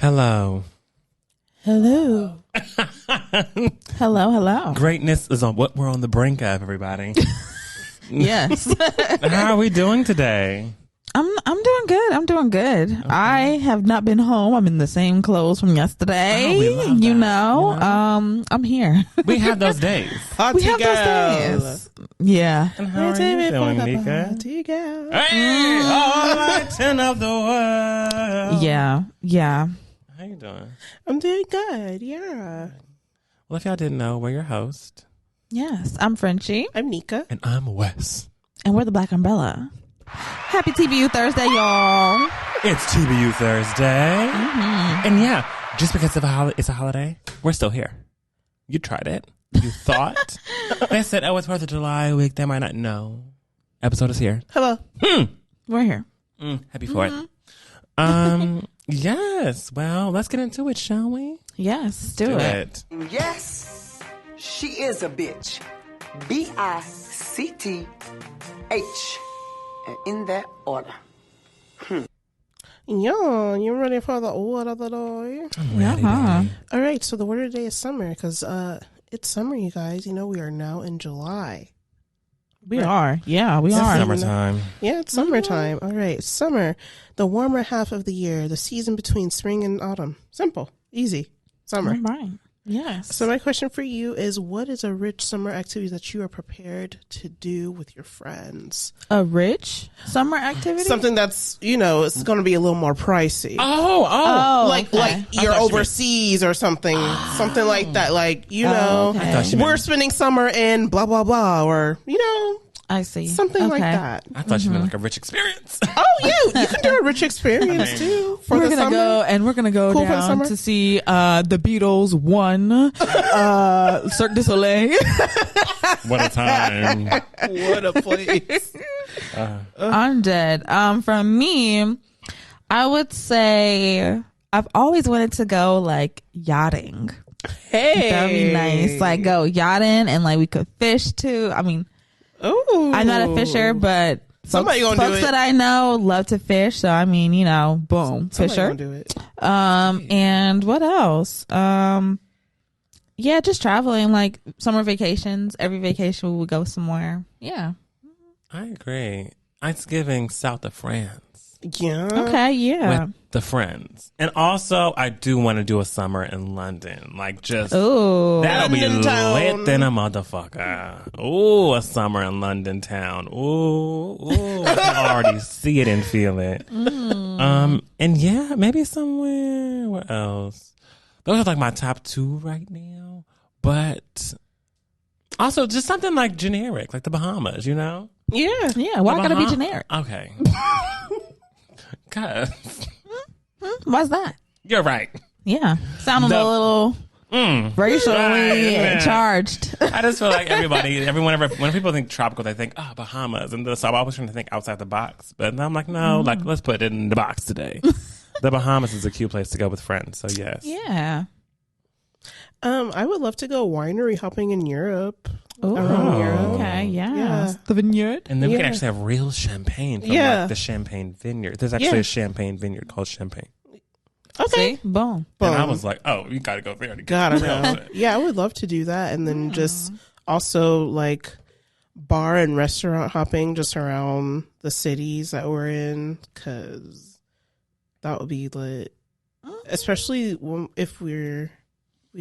Hello. Hello. Hello. Greatness is on what we're on the brink of, everybody. Yes. How are we doing today? I'm doing good. Okay. I have not been home. I'm in the same clothes from yesterday. Oh, we love that, you know? I'm here. We have those days. We have those days. Yeah. And how are you doing, Nika? Hey, all right, 10 of the world. Yeah. How you doing? I'm doing good. Yeah. Well, if y'all didn't know, we're your host. Yes, I'm Frenchie. I'm Nika. And I'm Wes. And we're the Black Umbrella. Happy TBU Thursday, y'all. It's TBU Thursday. Mm-hmm. And yeah, just because it's a holiday, we're still here. You tried it. You thought. They said, oh, it's 4th of July week. They might not know. Episode is here. Hello. We're here. Happy 4th. Yes. Well, let's get into it, shall we? Yes, do it. Yes, she is a bitch. BICTH. And in that order. Yeah, you ready for the order of the day? I'm ready. All right, so the word of the day is summer because it's summer, you guys. You know, we are now in July. We are. Yeah, we are. Summertime. Yeah, it's summertime. All right, summer, the warmer half of the year, the season between spring and autumn. Simple, easy, summer. All right. Yes. So my question for you is, what is a rich summer activity that you are prepared to do with your friends? A rich summer activity? Something that's, it's going to be a little more pricey. Oh, like you're overseas or something like that. Like, we're spending summer in blah, blah, blah, or, I see. Something like that. I thought you meant like a rich experience. Oh, yeah. You can do a rich experience too. We're gonna go down to see the Beatles 1, Cirque du Soleil. What a time. What a place. I'm dead. From me, I would say I've always wanted to go like yachting. Hey. That'd be nice. Like go yachting and like we could fish too. I mean, ooh. I'm not a fisher, but somebody gonna do it. Folks that I know love to fish, so I mean, boom, fisher. Gonna do it. And what else? Yeah, just traveling, like summer vacations. Every vacation we would go somewhere. Yeah, I agree. It's giving south of France. Yeah. Okay. Yeah. With the friends, and also I do want to do a summer in London. Like just ooh, that'll be London town. lit than a motherfucker. Ooh, a summer in London town. Ooh, I can already see it and feel it. And yeah, maybe somewhere. Where else? Those are like my top 2 right now. But also just something like generic, like the Bahamas. Yeah. Yeah. Why gotta be generic? Okay. Cause why's that? you're right. Yeah, sounded a little racially charged. I just feel like when people think tropical, they think Bahamas, and so I'm always trying to think outside the box. But I'm like, no, like let's put it in the box today. The Bahamas is a cute place to go with friends. So yes, Yeah. I would love to go winery hopping in Europe. Oh, Europe. okay, Yeah. yeah. The vineyard. and then we can actually have real champagne from like the Champagne Vineyard. There's actually a Champagne Vineyard called Champagne. Okay. See? Boom. And I was like, oh, you gotta go there. Gotta know. Yeah, I would love to do that. And then just also like bar and restaurant hopping just around the cities that we're in, because that would be lit. Especially if we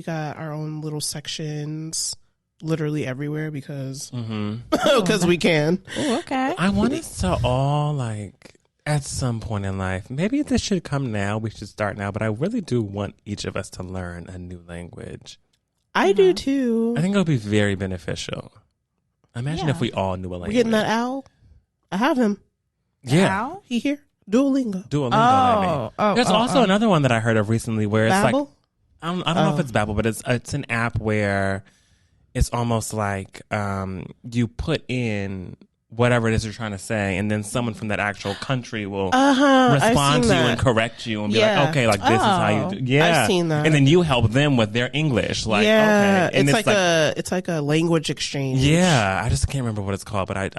got our own little sections literally everywhere because we can. Oh, okay. I want us to all like at some point in life, maybe this should come now, we should start now, but I really do want each of us to learn a new language. I do too. I think it would be very beneficial. Imagine if we all knew a language. We're getting that owl. I have him. Yeah. Owl? He here. Duolingo. There's also another one that I heard of recently where it's Babbel? like, I don't know if it's Babbel, but it's an app where it's almost like you put in whatever it is you're trying to say, and then someone from that actual country will I've respond seen to you that. and correct you and be Yeah. like, okay, like this is how you do. Yeah, I've seen that. and then you help them with their English. Like, yeah, okay, and it's like a language exchange. yeah. I just can't remember what it's called, but I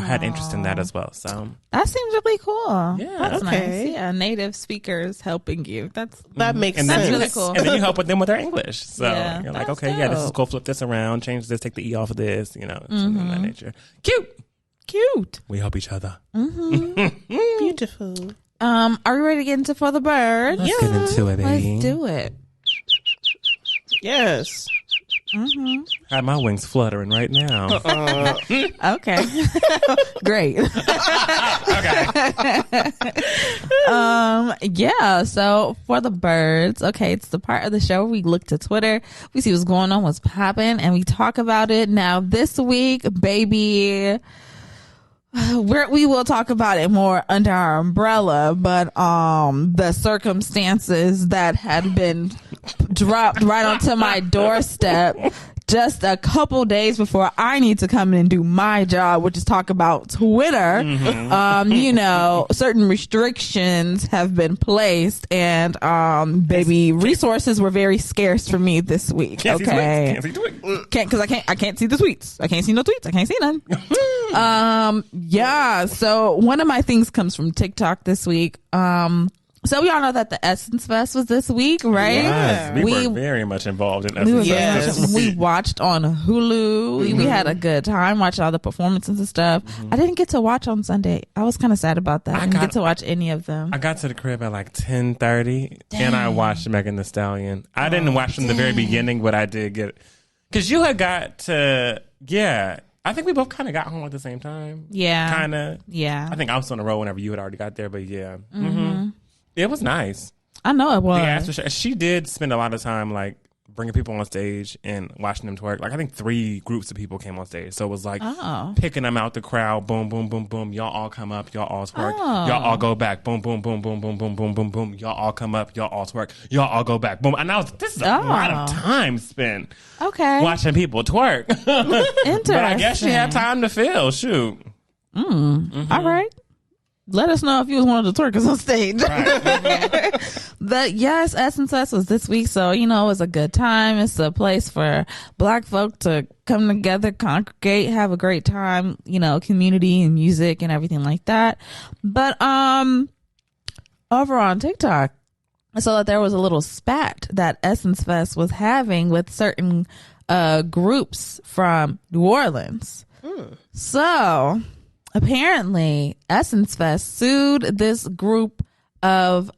had interest in that as well. So That seems really cool. Yeah. That's Okay. nice. Yeah, native speakers helping you. That makes and sense. then really cool. And then you help with them with their English. So Yeah, you're like, that's okay, yeah, this is dope. cool. Flip this around, change this, take the E off of this. You know, something of that nature. Cute. Cute. We help each other. Beautiful. Are we ready to get into For the Birds? Let's get into it, baby. Let's do it. Yes. I have my wings fluttering right now. Okay. Great. Yeah, so For the Birds, okay, it's the part of the show where we look to Twitter, we see what's going on, what's popping, and we talk about it. Now this week, baby, we will talk about it more under our umbrella, but the circumstances that had been dropped right onto my doorstep just a couple days before I need to come in and do my job, which is talk about Twitter. You know, certain restrictions have been placed, and baby, resources were very scarce for me this week. Can't see Okay, tweets. Can't see tweets. because I can't see the tweets. I can't see no tweets. I can't see none. Yeah. So one of my things comes from TikTok this week. So we all know that the Essence Fest was this week, right? Yes, we We- were very much involved in We, were Essence very Fest much- this we week. watched on Hulu. We had a good time, watched all the performances and stuff. I didn't get to watch on Sunday. I was kind of sad about that. I didn't get to watch any of them. I got to the crib at like 10:30, and I watched Megan Thee Stallion. I didn't watch from the very beginning, but I did get, because you had got to, yeah. I think we both kind of got home at the same time. Yeah. Kind of. Yeah. I think I was on the road whenever you had already got there, but yeah. It was nice. I know it was. The after show, she did spend a lot of time like bringing people on stage and watching them twerk. Like I think 3 groups of people came on stage, so it was like picking them out the crowd. Boom, boom, boom, boom. Y'all all come up. Y'all all twerk. Y'all all go back. Boom, boom, boom, boom, boom, boom, boom, boom, boom. Y'all all come up. Y'all all twerk. Y'all all go back. Boom. And I was, this is a lot of time spent Okay. watching people twerk. Interesting. But I guess she had time to fill. Shoot. All right. Let us know if you was one of the twerkers on stage. But yes, Essence Fest was this week, so you know it was a good time. It's a place for Black folk to come together, congregate, have a great time. You know, community and music and everything like that. But over on TikTok, I saw that there was a little spat that Essence Fest was having with certain groups from New Orleans. So apparently Essence Fest sued this group of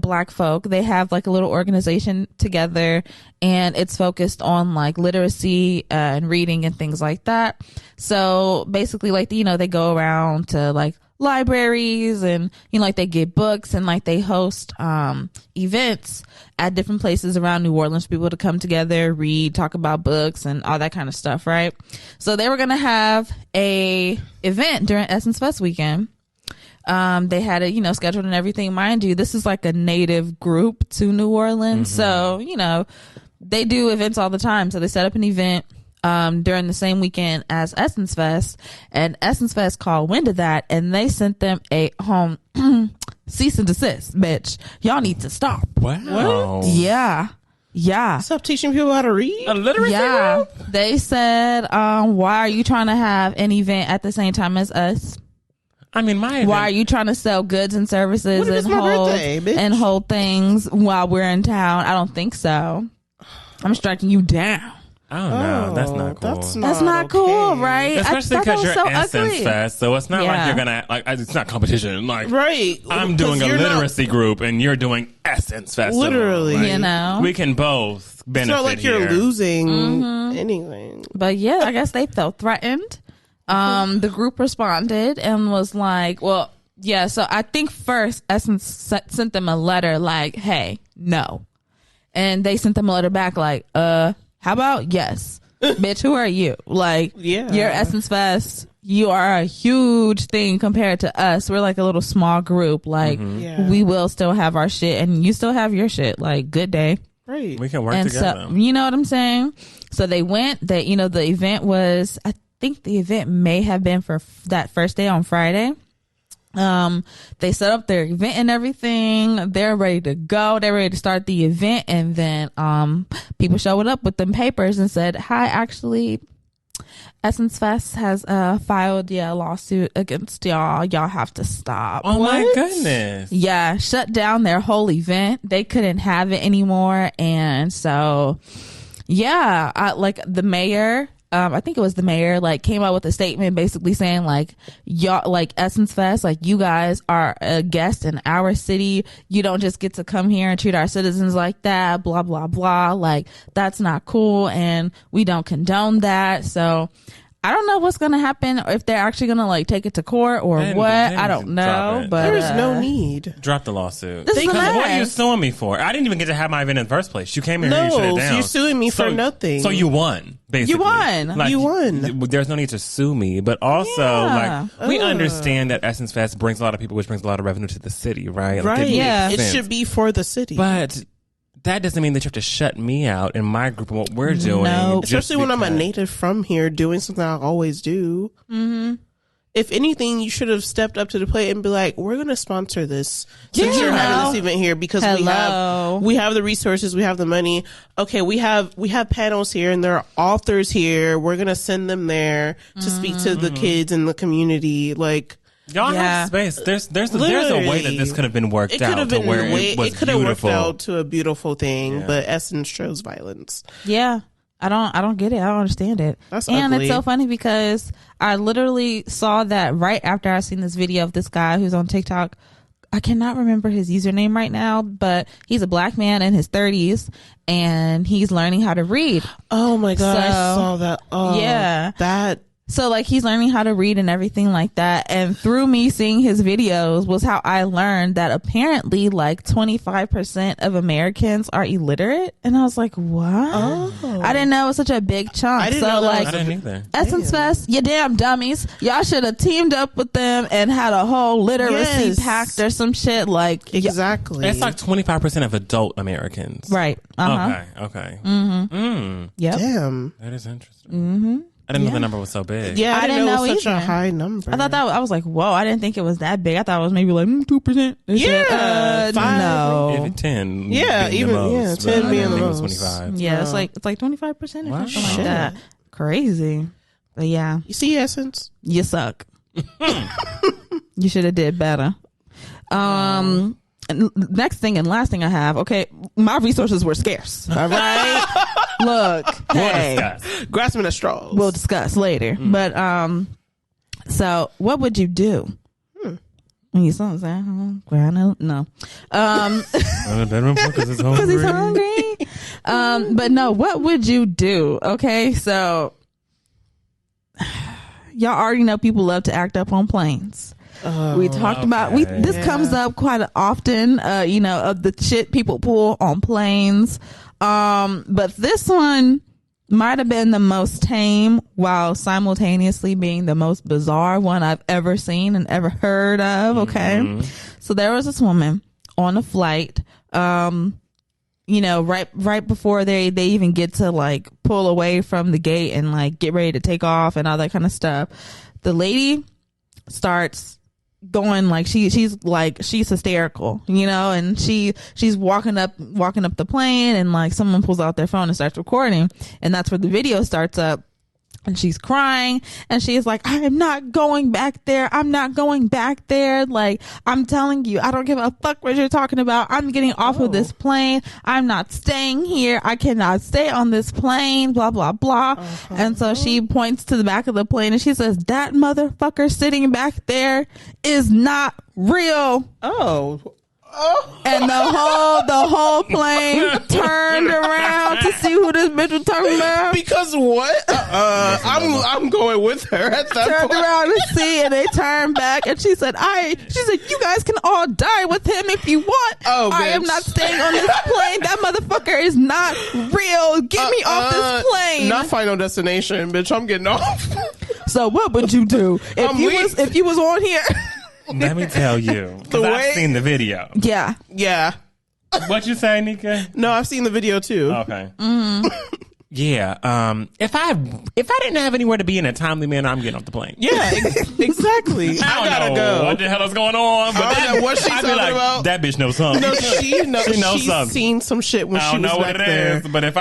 Black folk. They have like a little organization together, and it's focused on like literacy and reading and things like that. So basically, like, you know, they go around to like libraries, and you know, like they get books, and like they host events at different places around New Orleans for people to come together, read, talk about books and all that kind of stuff, right? So they were gonna have a event during Essence Fest weekend. They had it, you know, scheduled and everything. Mind you, this is like a native group to New Orleans, so you know they do events all the time. So they set up an event during the same weekend as Essence Fest, and Essence Fest called wind of that, and they sent them a home cease and desist. Bitch, y'all need to stop. Wow. Yeah. Stop teaching people how to read. A literacy Yeah. group? They said, why are you trying to have an event at the same time as us? I mean, my Why are you trying to sell goods and services What if and it's my birthday, bitch? hold things while we're in town? I don't think so. I'm striking you down. I don't know. That's not cool. That's not cool, right? Especially I thought that because was you're so Essence ugly. Fest, so it's not Yeah. like you're gonna like. It's not competition. Like, Right. I'm doing a 'Cause you're not- literacy group, and you're doing Essence Festival. Literally. Like, You know? we can both It's benefit not like you're here. losing anything. But yeah, I guess they felt threatened. The group responded and was like, well, yeah, so I think first Essence sent them a letter like, hey, no. And they sent them a letter back like, how about yes? Bitch, who are you? Like, Yeah. you're Essence Fest. You are a huge thing compared to us. We're like a little small group. Like, Yeah. we will still have our shit, and you still have your shit. Like, good day. Right. We can work And together. so, you know what I'm saying? So they went, you know, the event was, I think the event may have been for that first day on Friday. They set up their event and everything. They're ready to go. They're ready to start the event. And then, people showed up with them papers and said, hi, actually, Essence Fest has, filed a lawsuit against y'all. Y'all have to stop. Oh my goodness. Yeah. Shut down their whole event. They couldn't have it anymore. And so, yeah, like the mayor, I think it was the mayor, like came out with a statement basically saying like, y'all, like Essence Fest, like you guys are a guest in our city. You don't just get to come here and treat our citizens like that, blah, blah, blah. Like that's not cool. And we don't condone that. So I don't know what's going to happen, or if they're actually going to like take it to court or what. I don't know, but there's no need. Drop the lawsuit. This is Because a what are you mess. suing me for? I didn't even get to have my event in the first place. You came here, you shut it No, down. you're suing me for nothing. So you won, basically. You won. Like, You won. There's no need to sue me, but also Yeah. like we understand that Essence Fest brings a lot of people, which brings a lot of revenue to the city, right? Like, Right. it makes Yeah. It sense. should be for the city. But that doesn't mean that you have to shut me out in my group and what we're doing. No. just Especially when I'm a because- native from here doing something I always do. Mm-hmm. If anything, you should have stepped up to the plate and be like, we're going to sponsor this since Yeah. you're having this event here because Hello. we have the resources, we have the money. Okay, we have panels here and there are authors here. We're going to send them there to speak to the kids in the community. Like, Y'all Yeah. have space. There's a way Literally. that this could have been worked it could out have to been where way, it was it could have worked beautiful. out to a beautiful thing, but Essence chose violence. Yeah. I don't get it. I don't understand it. That's and ugly. it's so funny because I literally saw that right after I seen this video of this guy who's on TikTok. I cannot remember his username right now, but he's a black man in his 30s and he's learning how to read. Oh my God, I So, saw that. Oh, yeah. That. So like he's learning how to read and everything like that. And through me seeing his videos was how I learned that apparently like 25% of Americans are illiterate. And I was like, what? Oh. I didn't know it was such a big chunk. I didn't So know that like I didn't either. Essence Fest, you damn dummies. Y'all should have teamed up with them and had a whole literacy Yes. pact or some shit like Exactly. It's like 25% of adult Americans. right. Uh-huh. Okay. Yep. Damn. That is interesting. Mm-hmm. I didn't know the number was so big. Yeah, I didn't know it was such a either. high number. I thought that I was like, whoa, I didn't think it was that big. I thought it was maybe like 2%. Yeah, 5. No. Even 10. Yeah, being even- the most, yeah, 10 but I being didn't the think it was most. 25. Yeah, it's like 25% or something like Shit. that. Crazy. But yeah, You see, Essence? you suck. You should have did better. And next thing and last thing I have, okay, my resources were scarce. All right. Look, hey, discuss. Grasping at straws. we'll discuss later. But so what would you do? You saw what I'm saying? No. I'm in the bedroom because it's hungry. Because he's hungry. But no, what would you do? Okay, so y'all already know people love to act up on planes. We talked about this comes up quite often, of the shit people pull on planes. But this one might have been the most tame while simultaneously being the most bizarre one I've ever seen and ever heard of. Okay. So there was this woman on a flight, right before they even get to like pull away from the gate and like get ready to take off and all that kind of stuff. The lady starts going like she's hysterical, and she's walking up the plane and like someone pulls out their phone and starts recording, and that's where the video starts up. And she's crying and she's like, I am not going back there. I'm not going back there. Like, I'm telling you, I don't give a fuck what you're talking about. I'm getting off of this plane. I'm not staying here. I cannot stay on this plane, blah, blah, blah. And so she points to the back of the plane and she says, that motherfucker sitting back there is not real. Oh. And the whole plane turned around to see who this bitch was talking about. Because what? I'm going with her at that Turned point. around and see, and they turned back, and she said, you guys can all die with him if you want. Oh, I am bitch. not staying on this plane. That motherfucker is not real. Get me off this plane. Not Final Destination, bitch. I'm getting off. So what would you do if you was on here? Let me tell you. Because I've seen the video. Yeah. Yeah. What you say, Nika? No, I've seen the video too. Okay. Yeah. If I didn't have anywhere to be in a timely manner, I'm getting off the plane. Yeah, exactly. I gotta don't know go. what the hell is going on, but I don't know what she's I'd be talking like, about. that bitch knows something. No, she knows knows she's something. seen some shit when I she don't was know back what it there. is, but if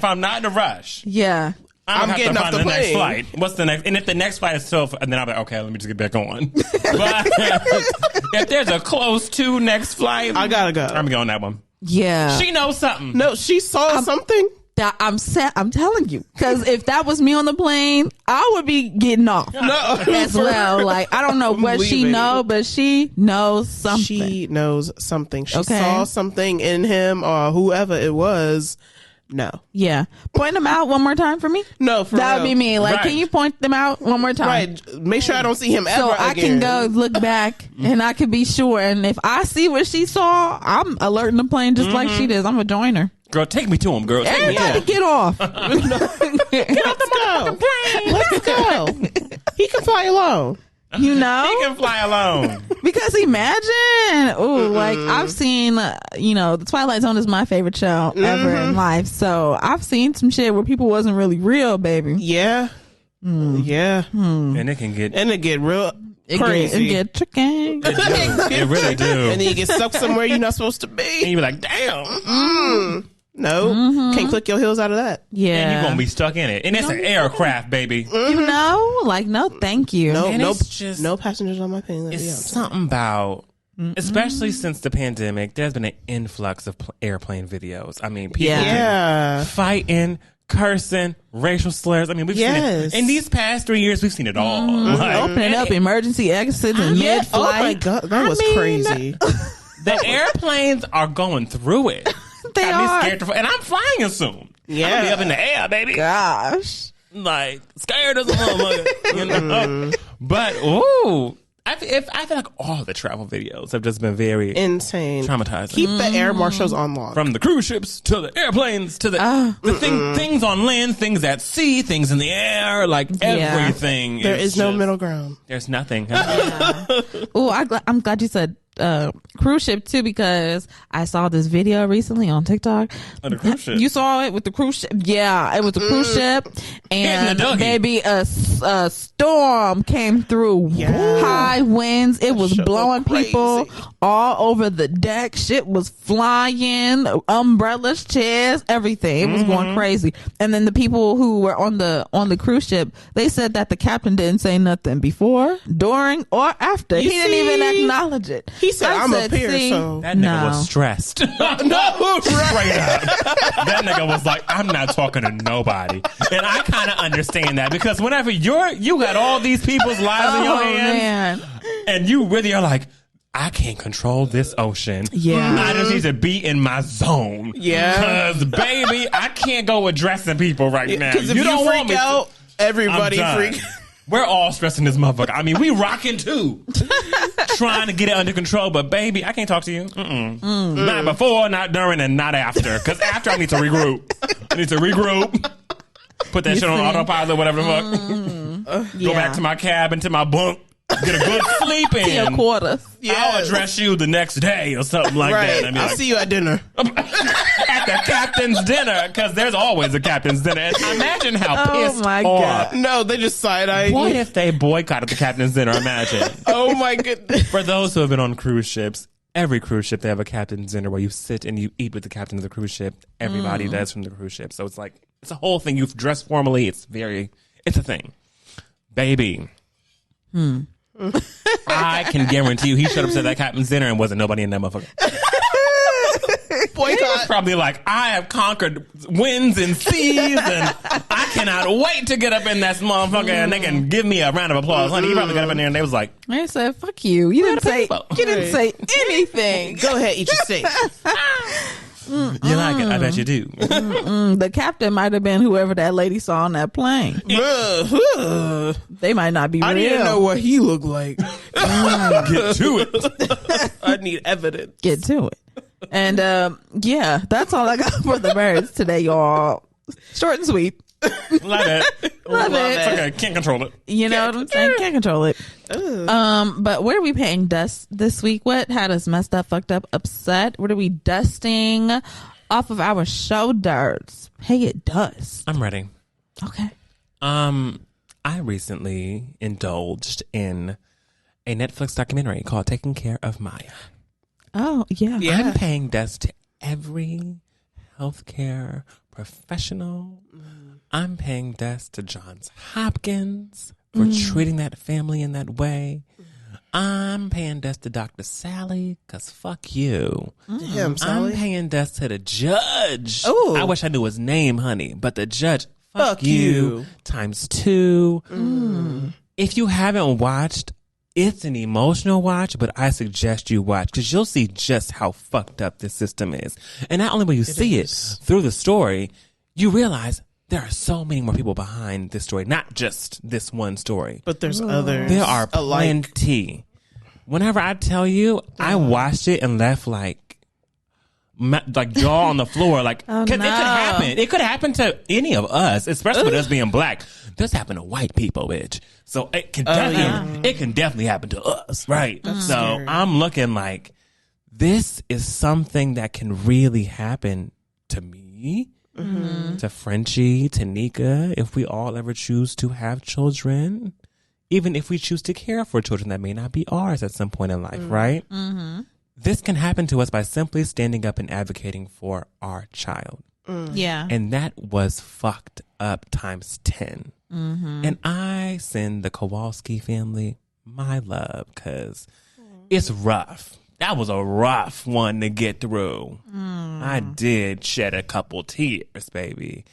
I'm not in a rush, Yeah. I'm getting have to off find the the next plane. flight. What's the next? And if the next flight is 12, then I'll be like, okay, let me just get back on. But if there's a close to next flight, I gotta go. I'm going that one. Yeah. She knows something. No, she saw something. That I'm telling you, because if that was me on the plane, I would be getting off No, as well. Like, I don't know what she leaving. know, but she knows something. She knows something. She Okay. saw something in him or whoever it was. No. Yeah. Point them out one more time for me. No, for That would real. be me. Like, Right. can you point them out one more time? Right. Make sure I don't see him ever So I again. can go look back and I can be sure. And if I see what she saw, I'm alerting the plane just like she does. I'm a joiner. Girl, take me to him, girl. Take me to Everybody him. get off. Let's go. Let's go. He can fly alone. You know? He can fly alone. Because imagine, like I've seen, the Twilight Zone is my favorite show ever in life. So I've seen some shit where people wasn't really real, baby. Yeah. Yeah. And it can get... And it get real It crazy. get tricky. It really do. And then you get stuck somewhere you're not supposed to And be. you be like, damn. No. Can't click your heels out of that. Yeah. And you're going to be stuck in it. And it's an aircraft, baby. You know? Like, no, thank you. No, And no, it's just- no passengers on my plane. It's Yeah. something about... Especially since the pandemic, there's been an influx of airplane videos. I mean, people Yeah. fighting, cursing, racial slurs. I mean, we've Yes. seen it. In these past 3 years, we've seen it all. Like, Opening up emergency exits in Yeah. mid-flight. Oh my God. That was crazy. the airplanes are going through it. They Got are. me scared to, and I'm flying as soon. Yeah. I'm gonna be up in the air, baby. Gosh. Like scared as a motherfucker. You know? But ooh, I feel like all the travel videos have just been very Insane. traumatizing. Keep the air marshals on lock. From the cruise ships to the airplanes to the things on land, things at sea, things in the air, like everything. There is no just- middle ground. There's nothing. Oh, I'm glad you said cruise ship too, because I saw this video recently on TikTok. On the cruise ship? You saw it with the cruise ship? Yeah, it was a cruise ship, and Hitting a doggy. maybe a storm came through. Yeah. High winds. It was shit blowing looked people crazy. all over the deck. Shit was flying. Umbrellas, chairs, everything. It was going crazy. And then the people who were on the cruise ship, they said that the captain didn't say nothing before, during, or after. You He didn't even see? acknowledge it. He said, I I'm said, up here, see, so. That nigga No. was stressed. No, Straight up. That nigga was like, I'm not talking to nobody. And I kind of understand that, because whenever you got all these people's lives in your hands, man. and you really are like, I can't control this ocean. Yeah. I just need to be in my zone. Yeah. Because, baby, I can't go addressing people right now. Because if you don't want freak me to. out, everybody I'm done. freak. We're all stressing this motherfucker. I mean, we rocking too, trying to get it under control. But baby, I can't talk to you. Not before, not during, and not after. Because after, I need to regroup. Put that shit on autopilot, whatever the fuck. Go back to my cabin, to my bunk, get a good sleep in. Your quarters. I'll address you the next day or something like Right. that. I mean, I'll like, see you at dinner. at the captain's dinner, because there's always a captain's dinner. And imagine how pissed my off. God. No, they just side-eye What you. if they boycotted the captain's dinner? Imagine. Oh my goodness. For those who have been on cruise ships, every cruise ship, they have a captain's dinner where you sit and you eat with the captain of the cruise ship. Everybody does from the cruise ship. So it's like, it's a whole thing. You've dressed formally. It's a thing. Baby. I can guarantee you he showed up to that captain's dinner and wasn't nobody in that motherfucker. Boycott. Probably like, I have conquered winds and seas, and I cannot wait to get up in that motherfucker and they can give me a round of applause. Honey, he probably got up in there and they was like, They said, "Fuck you! You didn't say. people. You didn't say anything." Go ahead, eat your steak. you like it? I bet you do. The captain might have been whoever that lady saw on that plane. They might not be real. I need to know what he looked like. Get to it. I need evidence. Get to it. And yeah, that's all I got for the birds today, y'all. Short and sweet. Love it. Love it. It's okay. Can't control it. You know what I'm saying? Can't control it. But what are we paying dust this week? What had us messed up, fucked up, upset? What are we dusting off of our shoulders. Pay it dust. I'm ready. Okay. I recently indulged in a Netflix documentary called Taking Care of Maya. Oh, yeah. I'm paying dust to every healthcare professional. I'm paying dust to Johns Hopkins for treating that family in that way. I'm paying dust to Dr. Sally, because fuck you. Damn, Sally. I'm paying dust to the judge. Oh. I wish I knew his name, honey. But the judge, fuck you. you. ×2. If you haven't watched, it's an emotional watch, but I suggest you watch because you'll see just how fucked up this system is. And not only will you see it through the story, you realize there are so many more people behind this story, not just this one story. But there's others. There are plenty. Whenever I tell you, I watched it and left like jaw on the floor. Like, oh, it could happen. It could happen to any of us, especially with us being black. This happened to white people, bitch. So it can definitely happen to us, right? That's so scary. I'm looking like this is something that can really happen to me, to Frenchie, to Nika, if we all ever choose to have children. Even if we choose to care for children that may not be ours at some point in life, right? This can happen to us by simply standing up and advocating for our child. Yeah. And that was fucked up ×10. And I send the Kowalski family my love because it's rough. That was a rough one to get through. I did shed a couple tears, baby.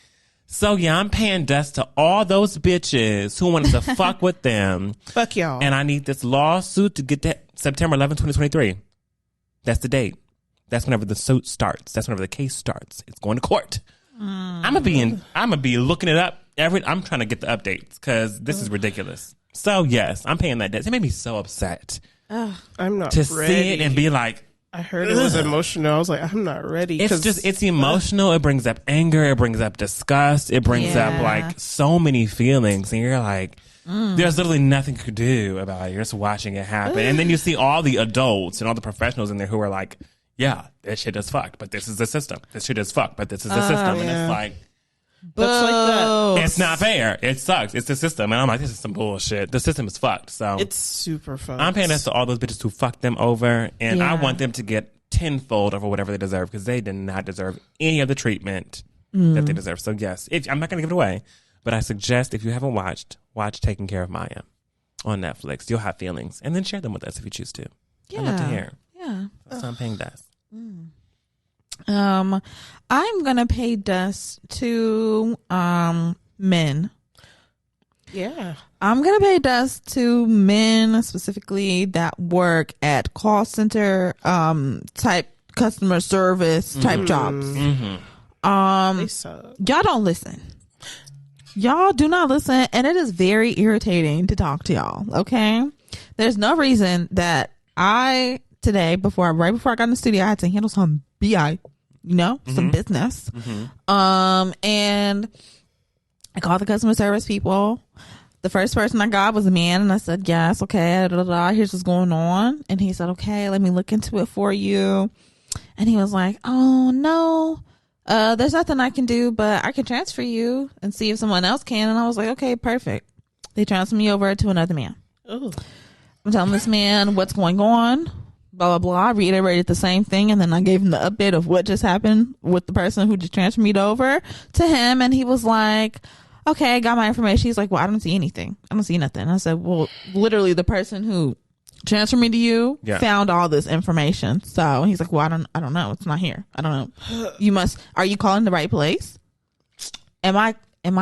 So yeah, I'm paying dust to all those bitches who wanted to fuck with them. Fuck y'all. And I need this lawsuit to get that September 11th, 2023. That's the date. That's whenever the suit starts. That's whenever the case starts. It's going to court. I'm gonna be looking it up. I'm trying to get the updates because this is ridiculous. So yes, I'm paying that debt. It made me so upset I'm not to ready. see it and be like, I heard it was emotional. I was like, I'm not ready. it's emotional. It brings up anger. It brings up disgust. It brings up like so many feelings, and you're like, there's literally nothing you could do about it. You're just watching it happen, and then you see all the adults and all the professionals in there who are like, yeah, this shit is fucked, but this is the system. This shit is fucked, but this is the system, and it's like, That's like that. it's not fair. It sucks. It's the system, and I'm like, this is some bullshit. The system is fucked. So It's super fun. I'm paying this to all those bitches who fucked them over, and I want them to get tenfold over whatever they deserve because they did not deserve any of the treatment that they deserve. So yes, I'm not going to give it away, but I suggest if you haven't watch Taking Care of Maya on Netflix. You'll have feelings, and then share them with us if you choose to. I'd love to hear. Yeah. So I'm paying dust. I'm gonna pay dust to men. Yeah. I'm gonna pay dust to men specifically that work at call center type customer service type jobs. They suck. Y'all don't listen. Y'all do not listen, and it is very irritating to talk to y'all. Okay, there's no reason that right before I got in the studio, I had to handle some BI, some business. And I called the customer service people. The first person I got was a man, and I said, yes, okay, here's what's going on. And he said, okay, let me look into it for you. And he was like, oh, no, there's nothing I can do, but I can transfer you and see if someone else can. And I was like, okay, perfect. They transferred me over to another man. Oh. I'm telling this man what's going on, blah, blah, blah. I reiterated the same thing, and then I gave him the update of what just happened with the person who just transferred me over to him, and he was like, okay, I got my information. He's like, well, I don't see anything. I don't see nothing. I said, well, literally the person who transferred me to you found all this information. So he's like, well, I don't know. It's not here. I don't know. Are you calling the right place? Am I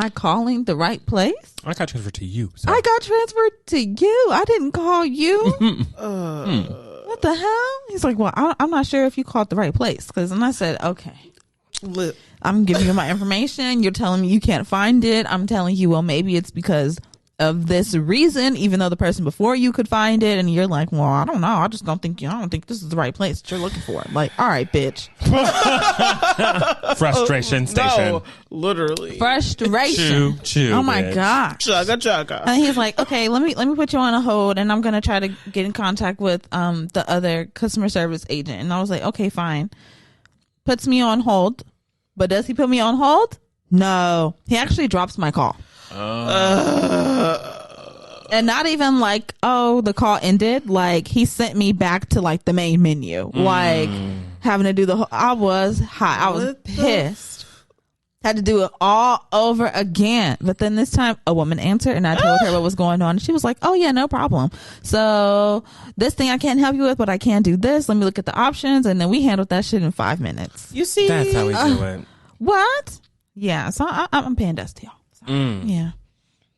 calling the right place? I got transferred to you. So. I got transferred to you. I didn't call you. What the hell? He's like, well, I'm not sure if you called the right place. And I said, okay. I'm giving you my information. You're telling me you can't find it. I'm telling you, well, maybe it's because of this reason, even though the person before you could find it. And you're like, well, I don't know. I don't think this is the right place that you're looking for. Like, all right, bitch. Frustration station. No, literally. Frustration. Chew, oh my bitch. God. Chugga. And he's like, okay, let me put you on a hold, and I'm gonna try to get in contact with the other customer service agent. And I was like, okay, fine. puts me on hold. But does he put me on hold? No. He actually drops my call. And not even like, oh, the call ended. Like, he sent me back to like the main menu. Like, having to do the whole, I was hot. I was pissed. Had to do it all over again. But then this time a woman answered and I told her what was going on. And she was like, oh yeah, no problem. So this thing I can't help you with, but I can do this. Let me look at the options. And then we handled that shit in 5 minutes. You see? That's how we do it. What? Yeah. So I'm paying dust, y'all. Yeah.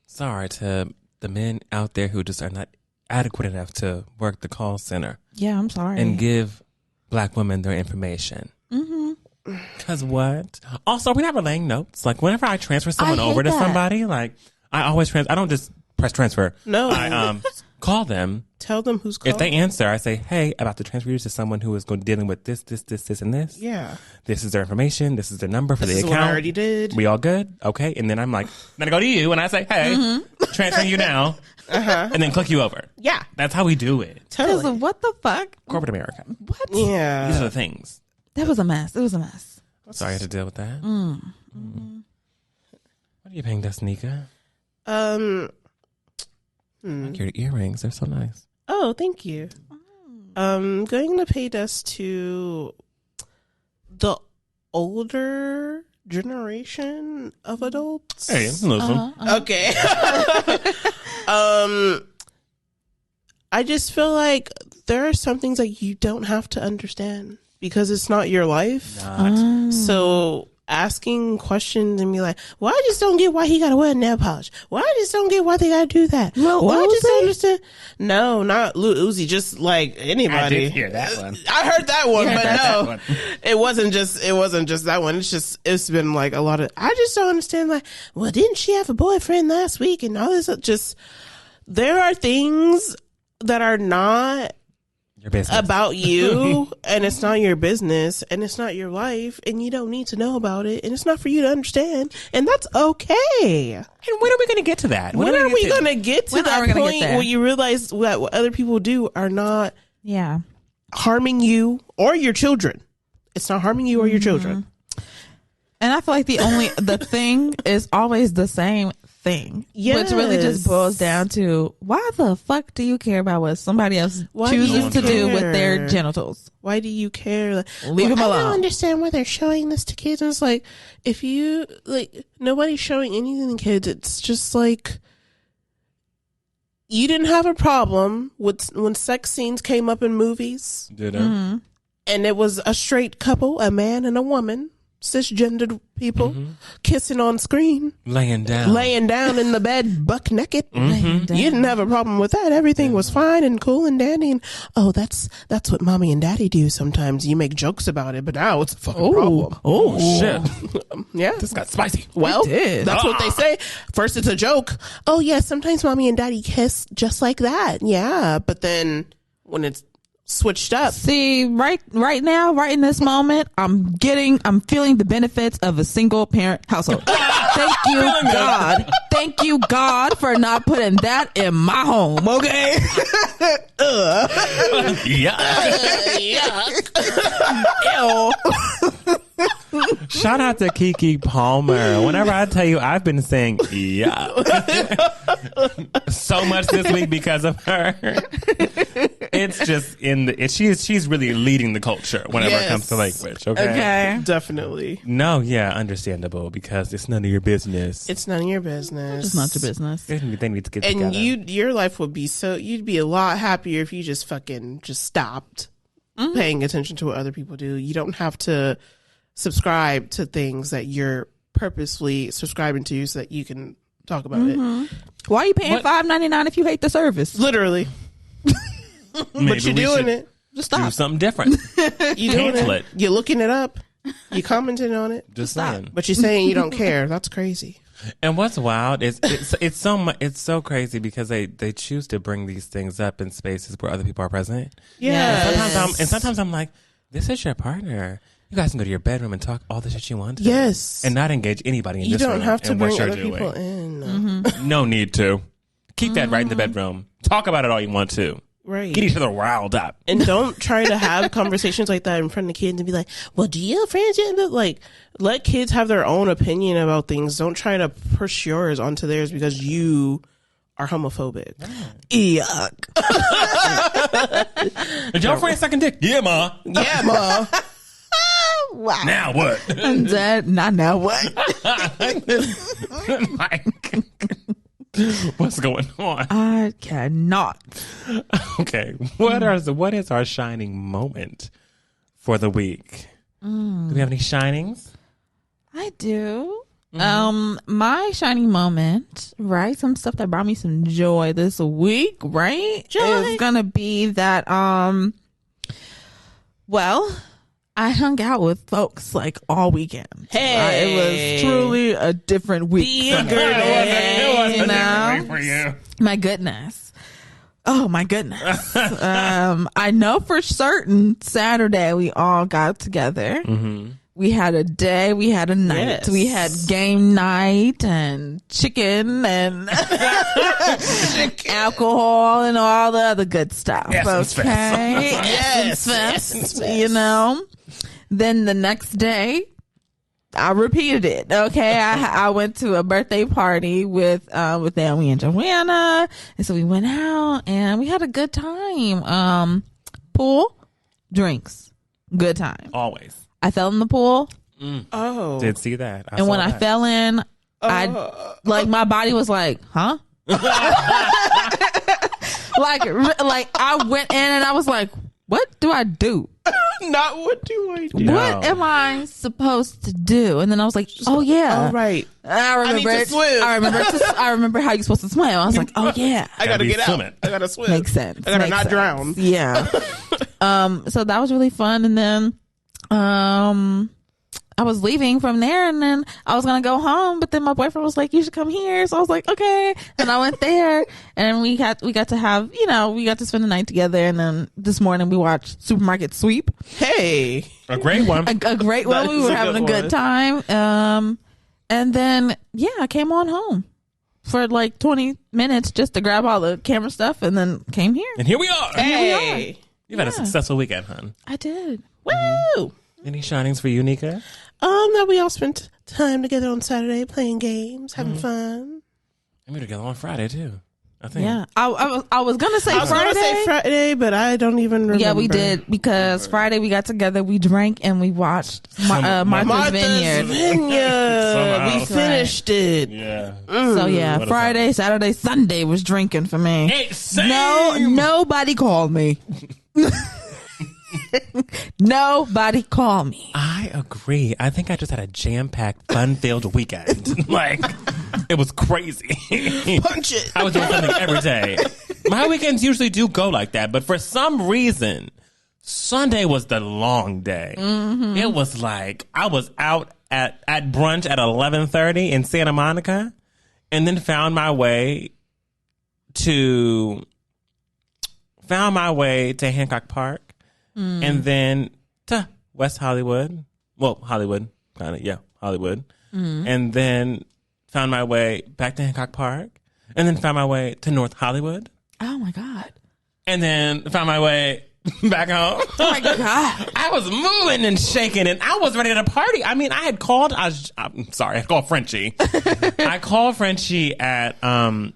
Sorry to the men out there who just are not adequate enough to work the call center. Yeah, I'm sorry. And give black women their information. Because what? Also, we never laying notes. Like, whenever I transfer someone over to somebody, like, I always I don't just press transfer. No. I call them. Tell them who's calling. If they answer, I say, hey, about to transfer you to someone who is dealing with this, and this. Yeah. This is their information. This is their number for the account. This is what I already did. We all good? Okay. And then I'm like, then I go to you and I say, hey, transferring you now. And then click you over. Yeah. That's how we do it. Totally. What the fuck? Corporate America. What? Yeah. These are the things. That was a mess. It was a mess. Sorry I had to deal with that. What are you paying, Dusnika? I like your earrings. They're so nice. Oh, thank you. Going to pay dust to the older generation of adults. Hey, listen. Okay. I just feel like there are some things like you don't have to understand because it's not your life. So asking questions and be like, well, I just don't get why he got to wear nail polish. Well, I just don't get why they got to do that. Lil Well, I just Uzi? don't understand. No, not Lil Uzi, just like anybody. I did hear that one. I heard that one, Yeah, but that no, one. it wasn't just that one. It's been like a lot of, I just don't understand. Like, well, didn't she have a boyfriend last week and all this? Just, there are things that are not Your business. about you and it's not your business and it's not your life and you don't need to know about it and it's not for you to understand and that's okay. And when are we going to get to that? When are we going to get to When are we that gonna get point there? where you realize that what other people do are not Yeah. harming you or your children? It's not harming you or your children. And I feel like the thing is always the same thing. Yes. Which really just boils down to, why the fuck do you care about what somebody else Why do you chooses to do with care? their genitals? Why do you care? Like, Leave them I alone. don't understand why they're showing this to kids. And it's like, if you, like, nobody's showing anything to kids. It's just like, you didn't have a problem with when sex scenes came up in movies Did and it was a straight couple, a man and a woman, cisgendered people kissing on screen, laying down. laying down in the bed buck naked. Laying down. You didn't have a problem with that. Everything was fine and cool and dandy. And that's what mommy and daddy do sometimes. You make jokes about it, but now it's a fucking problem. Oh, shit. Yeah. This got spicy. Well, did. that's what they say. First it's a joke. Oh yeah, sometimes mommy and daddy kiss just like that. Yeah. But then when it's switched up. See, right now, right in this moment, I'm feeling the benefits of a single parent household. Thank you, God. Thank you, God, for not putting that in my home. Okay. Yeah. Ew. Shout out to Kiki Palmer. Whenever I tell you, I've been saying yeah so much this week because of her. It's just she's really leading the culture whenever it comes to language. Okay. Definitely. No, yeah, understandable because it's none of your business. It's none of your business. It's not your business. They need to get And together. your life would be you'd be a lot happier if you just stopped paying attention to what other people do. You don't have to subscribe to things that you're purposely subscribing to so that you can talk about it. Why are you paying $5.99 if you hate the service? Literally. Maybe But you're we doing should it. Just do stop. something different. You're doing Cancel it. it. You're looking it up. You're commenting on it. Just saying. But you're saying you don't care. That's crazy. And what's wild is it's so crazy because they choose to bring these things up in spaces where other people are present. Yeah. Sometimes I'm like, this is your partner. You guys can go to your bedroom and talk all the shit you want to. Yes. And not engage anybody in You this room. don't have to in what bring you're other doing. people in. No need to. Keep that right in the bedroom. Talk about it all you want to. Right. Get each other riled up. And don't try to have conversations like that in front of kids and be like, well, do you have friends yet? Like, let kids have their own opinion about things. Don't try to push yours onto theirs because you are homophobic. Yuck. Did your friend sucking dick? Yeah, ma. Yeah, ma. Wow. Now what? I'm dead. Not now. What? Like, what's going on? I cannot. Okay. What is our shining moment for the week? Do we have any shinings? I do. My shining moment, right? Some stuff that brought me some joy this week, right? Joy. Is gonna be that well, I hung out with folks like all weekend. Hey. It was truly a different week. Be a for me. girl. It was You a know? different way for you. My goodness. Oh my goodness. I know for certain Saturday we all got together. Mm-hmm. We had a day, we had a night, Yes. we had game night and chicken and alcohol and all the other good stuff. Essence okay. Fest. Essence Fest, Essence Fest. you know. Then the next day, I repeated it. Okay, I went to a birthday party with Naomi and Joanna, and so we went out and we had a good time. Pool, drinks, good time. Always. I fell in the pool, Oh. Did see that. and when I fell in, I like my body was like, huh? like I went in and I was like, what do I do? Not what do I do? No. What am I supposed to do? And then I was like, oh yeah, All right. I remember. need to swim. I remember how you're supposed to swim. I was like, oh yeah, I gotta be get out. swimming. I gotta swim. makes sense. I gotta Makes not sense. drown. Yeah. So that was really fun. And then, I was leaving from there, and then I was gonna go home, but then my boyfriend was like, "You should come here." So I was like, "Okay." And I went there, and we got to have, we got to spend the night together. And then this morning we watched Supermarket Sweep, Hey. A great one. a great one. That We is were a having a good good one. time. And then I came on home for like 20 minutes just to grab all the camera stuff, and then came here. And here we are. Hey. You've had a successful weekend, hon. I did. Woo. Any shinings for you, Nika? That we all spent time together on Saturday playing games, having fun. And we were together on Friday, too. I think. Yeah, I was gonna say I was Friday. gonna say Friday, but I don't even remember. Yeah, we did, because Friday we got together, we drank, and we watched Martha's Martha's Vineyard. Somehow. We finished it. Yeah. So yeah, What a Friday, Saturday, Sunday was drinking for me. Hey, same. No, nobody called me. Nobody called me. I agree. I think I just had a jam-packed, fun-filled weekend. Like, it was crazy. Punch it. I was doing something every day. My weekends usually do go like that, but for some reason, Sunday was the long day. Mm-hmm. It was like I was out at brunch at 11:30 in Santa Monica, and then found my way to Hancock Park, and then to West Hollywood. Well, Hollywood, kind of, yeah, Hollywood, and then found my way back to Hancock Park, and then found my way to North Hollywood, Oh my God. and then found my way back home. Oh my God. I was moving and shaking, and I was ready to party. I mean, I called Frenchie. I called Frenchie at 10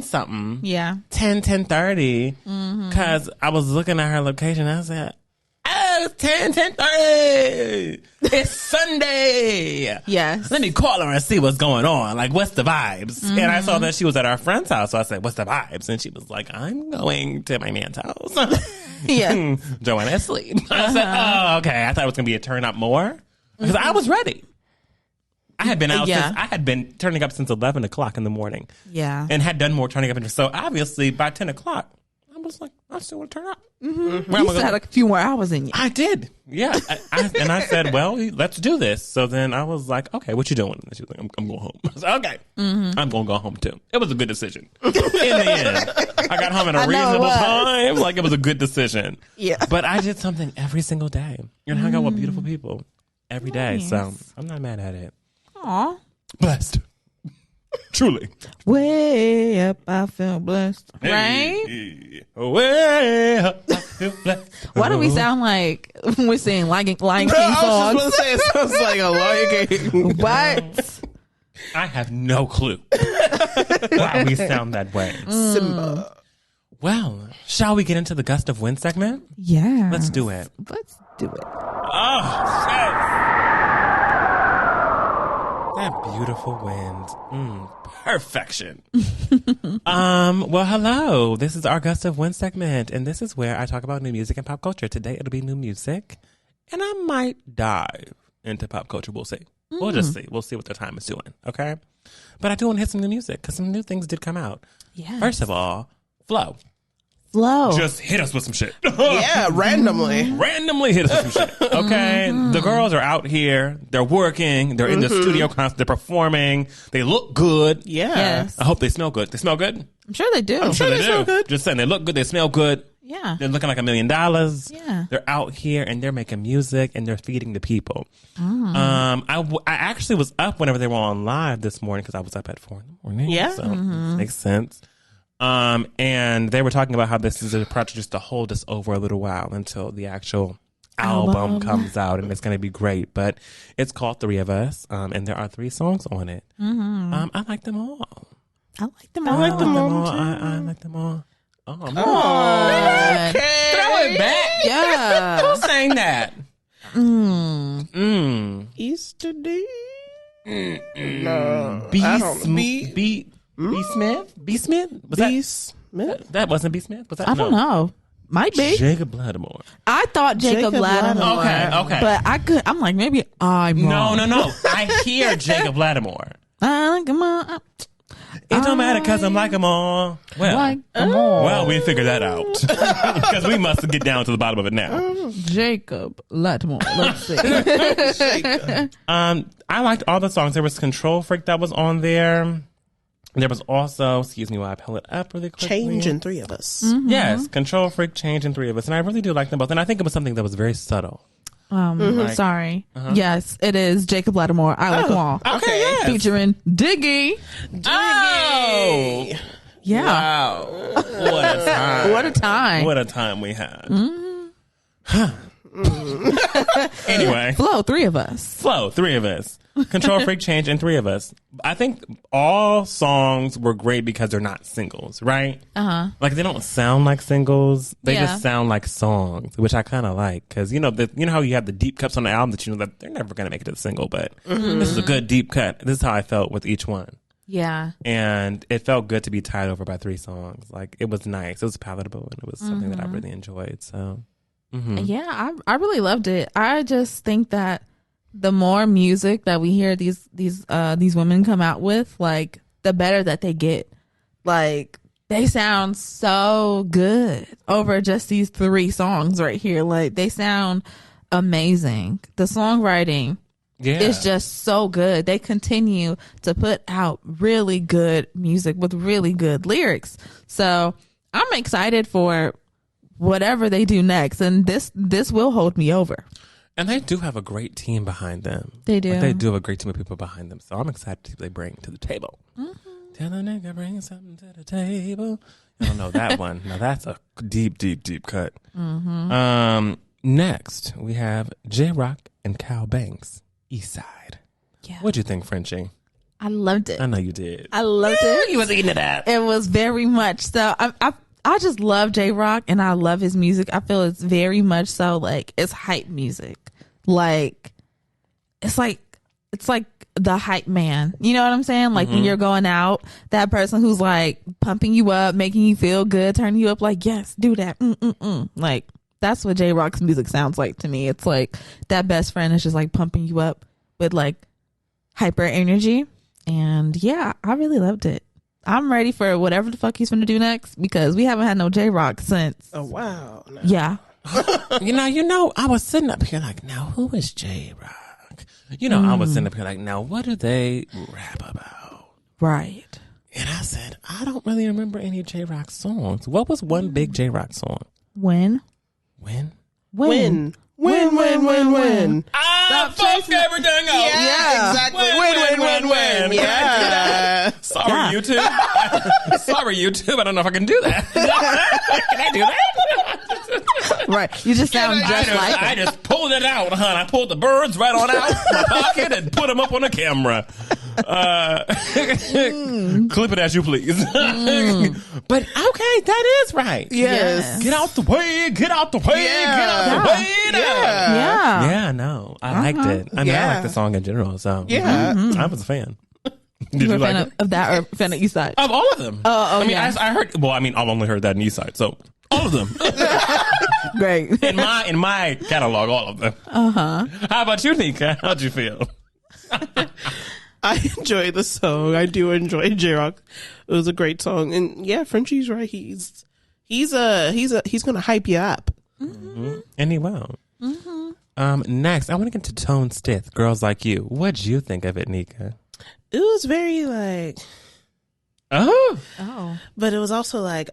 something. Yeah. 10:30, because I was looking at her location. I said, "Oh, it's 10:30. It's Sunday. Yes. Let me call her and see what's going on. Like, what's the vibes?" And I saw that she was at our friend's house, so I said, "What's the vibes?" And she was like, "I'm going to my man's house." Yeah. Joanna asleep. I said, "Oh, okay." I thought it was gonna be a turn up more, because I was ready. I had been out Yeah. since I had been turning up since 11 o'clock in the morning, Yeah. and had done more turning up. So obviously by 10 o'clock, I was like, I still want to turn up. You still had a few more hours in you. I did. Yeah. And I said, well, let's do this. So then I was like, okay, what you doing? And she was like, I'm going home. I said, okay, I'm going to go home too. It was a good decision. In the end, I got home at a I know it reasonable was. time. Like, it was a good decision. Yeah. But I did something every single day and hung out with beautiful people every day. So Nice. I'm not mad at it. Aw. Blessed. Truly. Way up, I feel blessed. Right? Hey, way up, I feel blessed. Why do we sound like we're saying Lion King I songs? was just going to say, it sounds like a Lion King. What? I have no clue why we sound that way. Simba. Well, shall we get into the Gust of Wind segment? Yeah. Let's do it. Let's do it. Oh, yes. That beautiful wind. Perfection. Well, hello. This is our Gust of Wind segment, and this is where I talk about new music and pop culture. Today, it'll be new music, and I might dive into pop culture. We'll see. We'll just see. We'll see what the time is doing, okay? But I do want to hit some new music, because some new things did come out. Yeah. First of all, Flow. Just hit us with some shit. Yeah, randomly. Randomly hit us with some shit. Okay? The girls are out here. They're working. They're in the studio constantly. They're performing. They look good. Yeah. Yes. I hope they smell good. They smell good? I'm sure they do. I'm sure they smell do. good. Just saying, they look good. They smell good. Yeah. They're looking like $1 million. Yeah. They're out here and they're making music and they're feeding the people. I actually was up whenever they were on live this morning because I was up at 4 a.m. Yeah. So makes sense. And they were talking about how this is a project just to hold us over a little while until the actual album comes out, and it's going to be great. But it's called 3 of Us, and there are 3 songs on it. I like them all. I like them all. I like them all. I like them all. Oh, Come man. on. Okay. Throw it back. Yeah. Who sang that? Easter Day. B. I don't- Smith? B. Smith? B. Smith? Was that? B. Smith? That wasn't B. Smith? Was that? I don't know. Might be. Jacob Lattimore. I thought Jacob Lattimore. Okay. But I'm like, maybe I'm wrong. No. I hear Jacob Lattimore. I like him all. It don't matter because I'm like them all. Well, we figured that out. Because we must get down to the bottom of it now. Jacob Lattimore. Let's see. I liked all the songs. There was Control Freak that was on there. There was also, excuse me while I pull it up really quickly. Change in 3 of Us. Yes, Control Freak, Change in 3 of Us. And I really do like them both. And I think it was something that was very subtle. Sorry. Yes, it is Jacob Lattimore. I like them all. Okay, yes. Featuring Diggy. Oh! Yeah. Wow. What a time. What a time. What a time we had. Anyway. Flow, 3 of Us. Flow, 3 of Us. Control Freak, Change, and 3 of Us. I think all songs were great because they're not singles, right? Like they don't sound like singles; they just sound like songs, which I kind of like because you know how you have the deep cuts on the album that you know that they're never going to make it to the single, but this is a good deep cut. This is how I felt with each one. Yeah. And it felt good to be tied over by 3 songs. Like it was nice, it was palatable, and it was something that I really enjoyed. So, Yeah, I really loved it. I just think that the more music that we hear these women come out with, like the better that they get. Like they sound so good over just these 3 songs right here. Like they sound amazing. The songwriting is just so good. They continue to put out really good music with really good lyrics. So I'm excited for whatever they do next, and this will hold me over. And they do have a great team behind them. They do. Like, they do have a great team of people behind them. So I'm excited to see what they bring to the table. Tell a nigga bring something to the table. I don't know that one. Now that's a deep, deep, deep cut. Next, we have J-Rock and Cal Banks, East Side. Yeah. What'd you think, Frenchie? I loved it. I know you did. I loved it. You was eating that. It was very much so. I just love J-Rock and I love his music. I feel it's very much so like it's hype music. Like it's like the hype man. You know what I'm saying? Like when you're going out, that person who's like pumping you up, making you feel good, turning you up. Like yes, do that. Like that's what J-Rock's music sounds like to me. It's like that best friend is just like pumping you up with like hyper energy. And yeah, I really loved it. I'm ready for whatever the fuck he's gonna do next because we haven't had no J-Rock since. Oh, wow. No. Yeah. you know, I was sitting up here like, now who is J-Rock? You know, I was sitting up here like, now what do they rap about? Right. And I said, I don't really remember any J-Rock songs. What was one big J-Rock song? When? When? Win. I fucked everything up. Yeah, exactly. Win. Yes. Sorry, YouTube. Sorry, YouTube. I don't know if I can do that. Can I do that? Right. You just sound I just pulled it out, hon. I pulled the birds right on out of my pocket and put them up on the camera. Clip it as you please. But okay, that is right. Yes. Get out the way. Get out the way. Yeah. Get out the way. Yeah. Yeah, no. I liked it. I mean, I like the song in general, so Yeah. I was a fan. Did You were you a fan like it? of that or a fan of East Side? Of all of them. I mean, yeah. I heard. Well, I mean, I've only heard that in East Side, so all of them. Great. in my catalog, all of them. How about you, Nika? How'd you feel? I enjoy the song. I do enjoy J-Rock. It was a great song. And yeah, Frenchie's right. He's gonna hype you up. And he will. Next, I want to get to Tone Stith, Girls Like You. What'd you think of it, Nika? It was very like, Oh. but it was also like,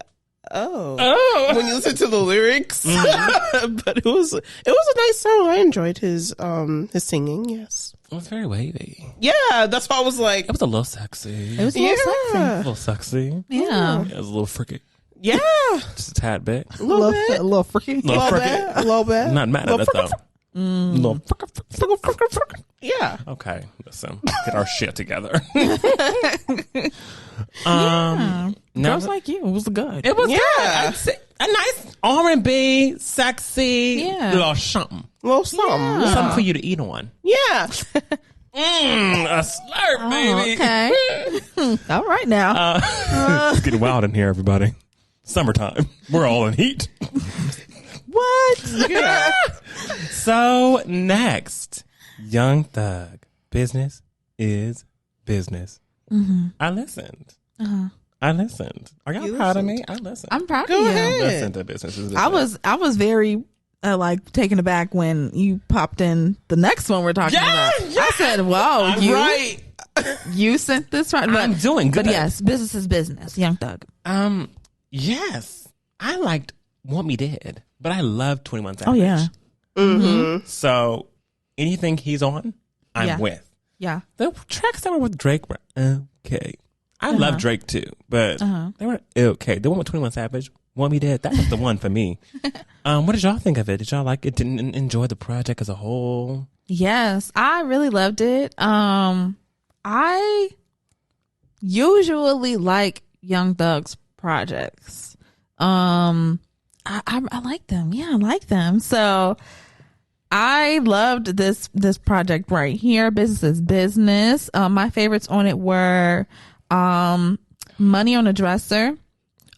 when you listen to the lyrics. But it was a nice song. I enjoyed his singing. Yes. It was very wavy. Yeah, that's why I was like, It was a little sexy. It was a little sexy. A little sexy. Yeah. It was a little freaky. yeah, Just a tad bit. a little bit, A little freaky. Little freaky. a little bit. I'm not mad at it, though. Little Yeah. Okay, listen. Get our shit together. Girls Like You. It was good. It was Yeah. good. I'd say a nice R&B, sexy, Yeah. little something. Well, something. Something for you to eat on. Yeah. A slurp, baby. Okay. All right now. It's getting wild in here, everybody. Summertime. We're all in heat. What? Yeah. So, next, Young Thug. Business is business. I listened. I listened. Are y'all proud of me? I listened. I'm proud Go of you. ahead. Listen to business is business. I was very like taken aback when you popped in the next one we're talking about. I said, "Whoa, you sent this right." But, I'm doing good. But yes, business is business. Young Thug. Yes. I liked Want Me Dead, but I love 21 Savage. Oh yeah, So anything he's on, I'm with. yeah. The tracks that were with Drake were okay. I love Drake too, but they were okay. The one with 21 Savage, Want Me Dead, that was the one for me. What did y'all think of it? Did y'all like it? Didn't enjoy the project as a whole? Yes, I really loved it. I usually like Young Thug's projects. I like them. Yeah, I like them. So I loved this project right here. Business is business. My favorites on it were Money on a Dresser,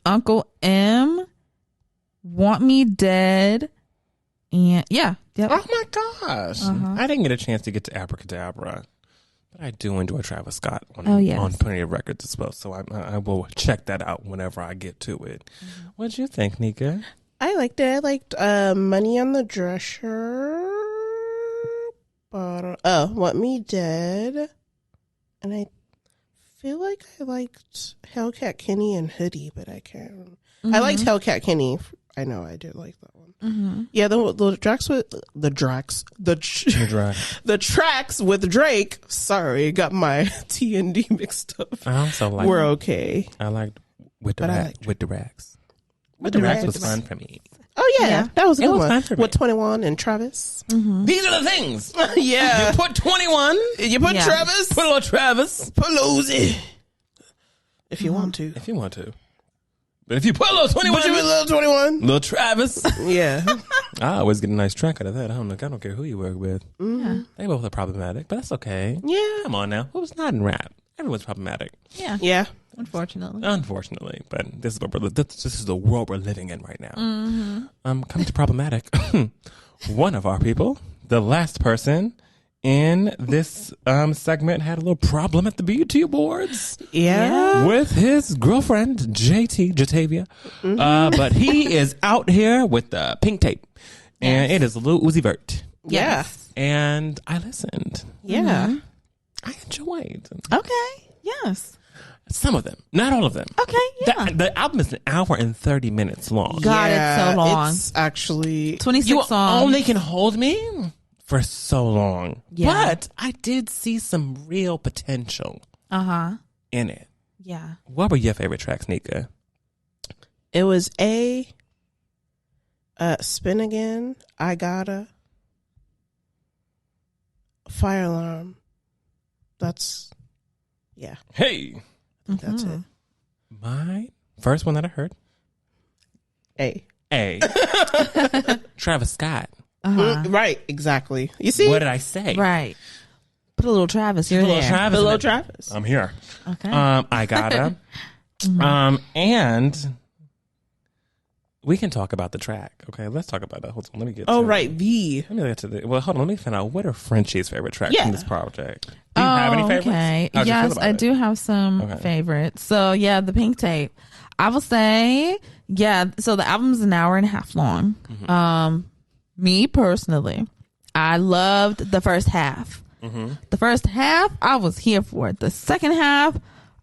Uncle M, Want Me Dead, and yeah. Yep. Oh my gosh. I didn't get a chance to get to Abracadabra, but I do enjoy Travis Scott on plenty of records as well. So I will check that out whenever I get to it. What'd you think, Nika? I liked it. I liked Money on the Dresser. But, Want Me Dead. And I feel like I liked Hellcat Kenny and Hoodie, but I can't. I liked Hellcat Kenny. I know I did like that one. Yeah, the tracks with the tracks with Drake. Sorry, got my T and D mixed up. I also like. We're okay. I liked with the racks. With the racks. With The the racks Racks. was fun for me. Oh yeah, that was a It good was one. fun for me. With 21 and Travis. These are the things. Yeah, You put 21. you put Yeah. Travis, Put a little Travis. put Losey, if you want to. If you want to. But if you put a little 21. Put you with little 21. Little Travis. Yeah, I always get a nice track out of that. I don't care who you work with. They both are problematic, but that's okay. yeah, Come on now. Who's not in rap? Everyone's problematic. Yeah. yeah. Unfortunately. But this is the world we're living in right now. Coming to problematic. One of our people, the last person in this segment, had a little problem at the BET Awards Yeah. with his girlfriend Jatavia. But he is out here with the pink tape, and it is Lil Uzi Vert. Yeah. And I listened. Yeah. I enjoyed Okay. Yes. some of them, not all of them. Okay. Yeah. The album is an hour and 30 minutes long. God, it's so long. It's actually 26 You songs. only can hold me for so long. Yeah. But I did see some real potential in it. Yeah. What were your favorite tracks, Nika? It was Spin Again, I Gotta, Fire Alarm. That's, yeah, Hey, that's it. my first one that I heard. A. Travis Scott. Right, exactly. You see? What did I say? Right. Put a little Travis. You're Little there. Travis. Hello, in it. Travis. I'm here. Okay. I gotta. And we can talk about the track. Okay, let's talk about that. Hold on, let me get. Oh, to right, Let me get to the. Well, hold on. Let me find out what are Frenchie's favorite tracks Yeah. from this project. Do you have any favorites? Okay. How'd you feel Yes, about I it? do have some favorites. So yeah, the Pink Tape. I will say, yeah. So the album's an hour and a half long. Me personally, I loved the first half. The first half, I was here for it. The second half,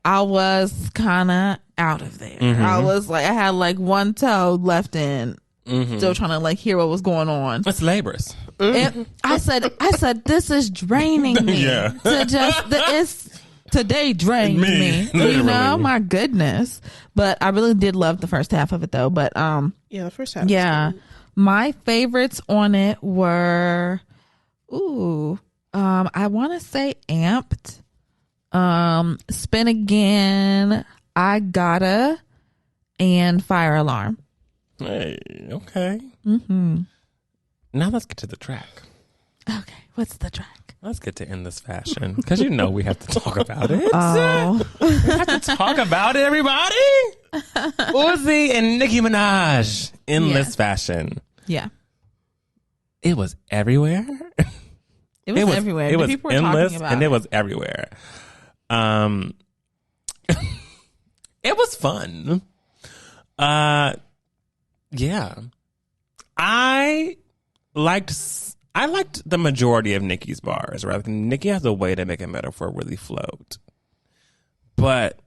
I was kind of out of there. I was like, I had like one toe left in, still trying to like hear what was going on. It's laborious. I said, this is draining me. Yeah. Today drained me. You Literally. know, my goodness. But I really did love the first half of it though. But Yeah, the first half. yeah, my favorites on it were, I want to say Amped, Spin Again, I Gotta, and Fire Alarm. Hey, okay. Now let's get to the track. Okay, what's the track? Let's get to In This Fashion because you know we have to talk about it. Oh, We have to talk about it, everybody. Uzi and Nicki Minaj in this fashion. yeah. It was everywhere. It was everywhere. It was People were endless, talking about and it was everywhere. It was fun. Yeah, I liked the majority of Nicki's bars. Right, Nicki has a way to make a metaphor really float, but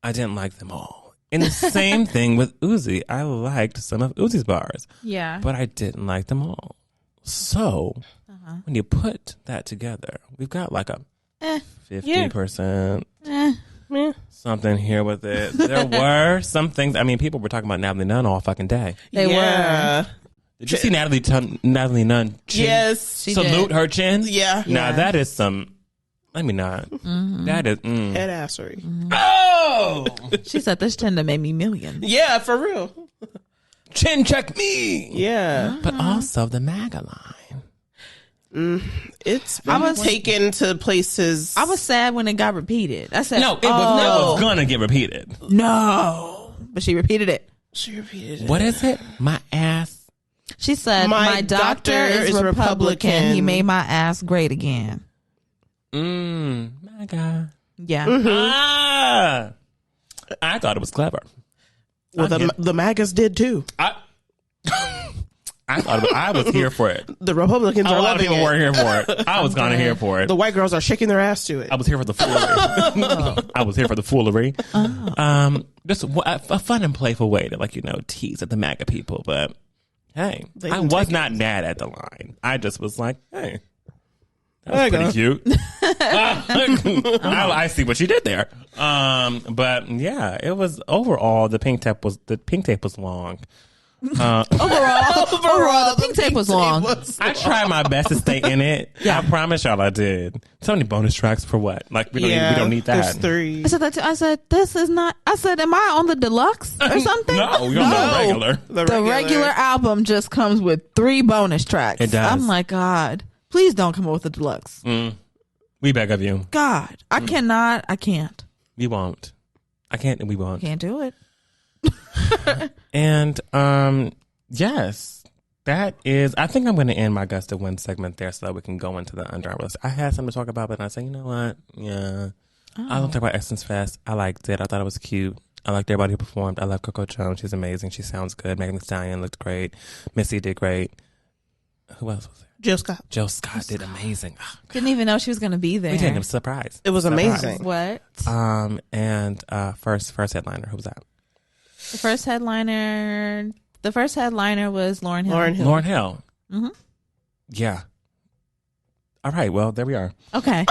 I didn't like them all. And the same thing with Uzi. I liked some of Uzi's bars, Yeah. but I didn't like them all. So when you put that together, we've got like a 50% something here with it. There were some things. I mean, people were talking about Natalie Nunn all fucking day. They were. Did you see Natalie Nunn chin? Yes. She Salute did. her chin? Yeah. Now that is some. Let me not. That is. Head assery. Oh! She said this tender made me millions. Yeah, for real. Chin check me! Yeah. But also the MAGA line. It's been taken to places. I was sad when it got repeated. I said, No, it was gonna get repeated. no. But she repeated it. She repeated it. What is it? My ass. She said, my doctor is Republican. He made my ass great again. MAGA. Yeah. Ah! I thought it was clever. Well, the MAGAs did too. I thought I was here for it. The Republicans A are lot of loving people it. were here for it. I was kind of here for it. The white girls are shaking their ass to it. I was here for the foolery. I was here for the foolery. Just a fun and playful way to tease at the MAGA people. But hey, They I didn't was take not mad at the line. I just was like, hey, that was pretty cute. I see what you did there. But yeah, it was overall the pink tape was long. Overall, the pink tape was long. I tried my best to stay in it. I promise y'all I did. So many bonus tracks for what? Like we don't need that. There's 3. I said that too. I said, this is not. I said, am I on the deluxe or something? No, you're on the regular. The regular album just comes with 3 bonus tracks. It does. I'm like, God, please don't come up with the deluxe. We beg of you. God, I cannot. I can't. We won't. I can't and we won't. Can't do it. And yes, that is. I think I'm going to end my Gust to Win segment there so that we can go into the Under Armour list. I had something to talk about, but I said, you know what? Yeah, I don't talk about Essence Fest. I liked it. I thought it was cute. I liked everybody who performed. I love Coco Jones. She's amazing. She sounds good. Megan Thee Stallion looked great. Missy did great. Who else was there? Jill Scott. Jill Scott did amazing. Oh, Didn't even know she was going to be there. we did a surprise. It was amazing. What? And first headliner. Who was that? The first headliner was Lauryn Hill. Lauryn Hill. Mm-hmm. Yeah. All right. Well, there we are. Okay.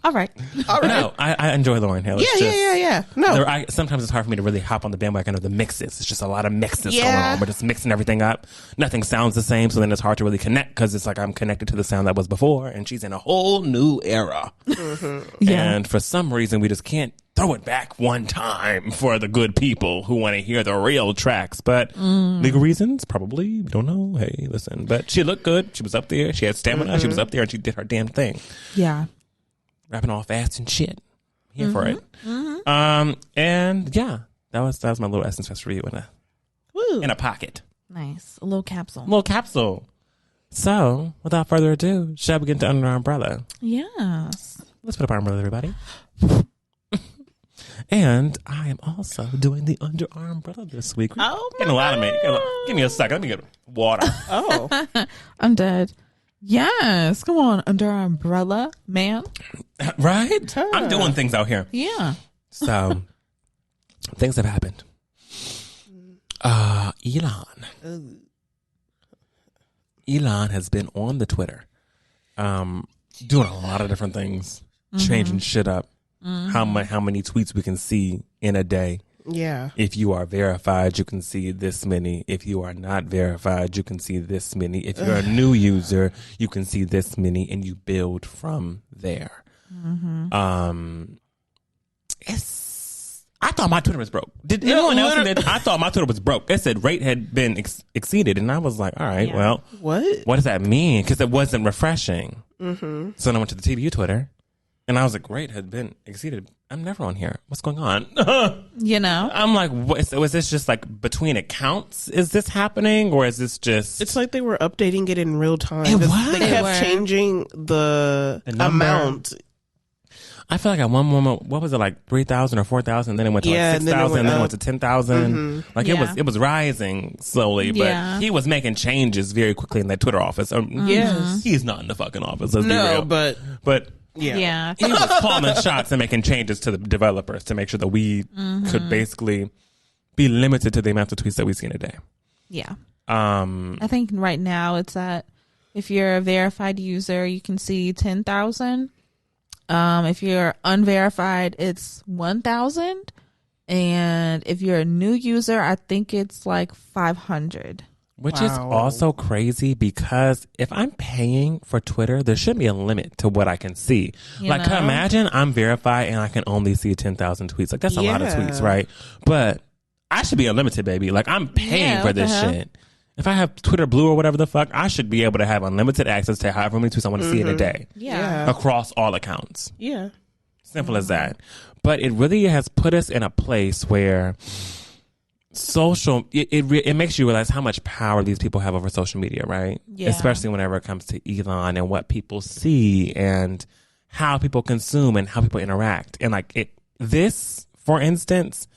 All right. No, I enjoy Lauryn Hill. Yeah. No. Sometimes it's hard for me to really hop on the bandwagon of the mixes. It's just a lot of mixes Yeah. going on. We're just mixing everything up. Nothing sounds the same, so then it's hard to really connect because it's like I'm connected to the sound that was before, and she's in a whole new era. Yeah. And for some reason, we just can't throw it back one time for the good people who want to hear the real tracks. But legal reasons, probably. We don't know. Hey, listen. But she looked good. She was up there. She had stamina. She was up there, and she did her damn thing. Yeah. Rapping all fast and shit. Here for it. And yeah, that was my little Essence Fest review in a pocket. Nice. A little capsule. Little capsule. So, without further ado, shall we get into Under Our Umbrella? Yes. Let's put up our umbrella, everybody. And I am also doing the Under Our Umbrella this week. Oh, Getting a lot of me. Give me a second. Let me get water. Oh. I'm dead. Yes. Come on. Under our umbrella, man. Right? I'm doing things out here. Yeah. So, things have happened. Elon has been on the Twitter, doing a lot of different things, changing shit up. How many tweets we can see in a day. Yeah. If you are verified, you can see this many. If you are not verified, you can see this many. If you're a new user, you can see this many, and you build from there. I thought my Twitter was broke. Did anyone else think that? I thought my Twitter was broke. It said rate had been exceeded, and I was like, all right, well, What does that mean? Because it wasn't refreshing. So then I went to the TVU Twitter, and I was like, rate had been exceeded. I'm never on here. What's going on? You know? I'm like, what, so is this just like between accounts? Is this happening, or is this just? It's like they were updating it in real time. It was. They kept changing the number. amount. I feel like at one moment, what was it, like 3,000 or 4,000? Then it went to like 6,000, and then it went to 10,000. Like it was rising slowly, but he was making changes very quickly in that Twitter office. Yes, he's not in the fucking office. Let's be real. But Yeah. he was calling shots and making changes to the developers to make sure that we could basically be limited to the amount of tweets that we see in a day. Yeah. I think right now it's at, if you're a verified user, you can see 10,000. If you're unverified, it's 1,000. And if you're a new user, I think it's like 500. Which is also crazy because if I'm paying for Twitter, there should be a limit to what I can see. Like, imagine I'm verified and I can only see 10,000 tweets. Like, that's a lot of tweets, right? But I should be unlimited, baby. Like, I'm paying for this shit. If I have Twitter Blue or whatever the fuck, I should be able to have unlimited access to however many tweets I want to see in a day. Yeah. Across all accounts. Yeah. Simple as that. But it really has put us in a place where social, it makes you realize how much power these people have over social media, right? Yeah. Especially whenever it comes to Elon and what people see and how people consume and how people interact. And like this, for instance,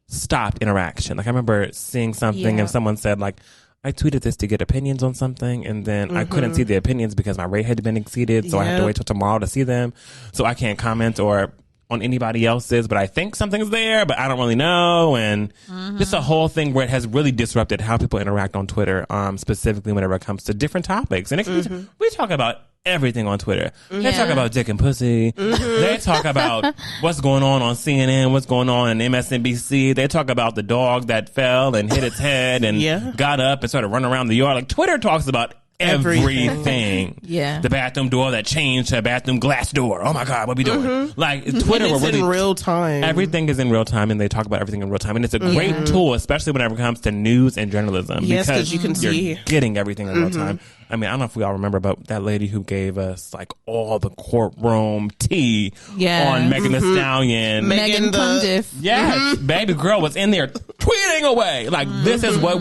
stopped interaction. Like I remember seeing something and someone said like, I tweeted this to get opinions on something, and then I couldn't see the opinions because my rate had been exceeded, so I have to wait till tomorrow to see them. So I can't comment or on anybody else's, but I think something's there, but I don't really know. And just a whole thing where it has really disrupted how people interact on Twitter, specifically whenever it comes to different topics. And we talk about everything on Twitter. They talk about dick and pussy. They talk about what's going on CNN, what's going on in MSNBC. They talk about the dog that fell and hit its head and got up and started running around the yard. Like Twitter talks about everything. The bathroom door that changed to a bathroom glass door. Oh my God, what we doing? Like Twitter will really in real time. Everything is in real time, and they talk about everything in real time, and it's a great tool, especially whenever it comes to news and journalism. Yes, because you can you're see getting everything in real time. I mean, I don't know if we all remember, but that lady who gave us like all the courtroom tea on Megan Thee Stallion. Megan Pundiff. Yes, baby girl was in there tweeting away. Like, this is what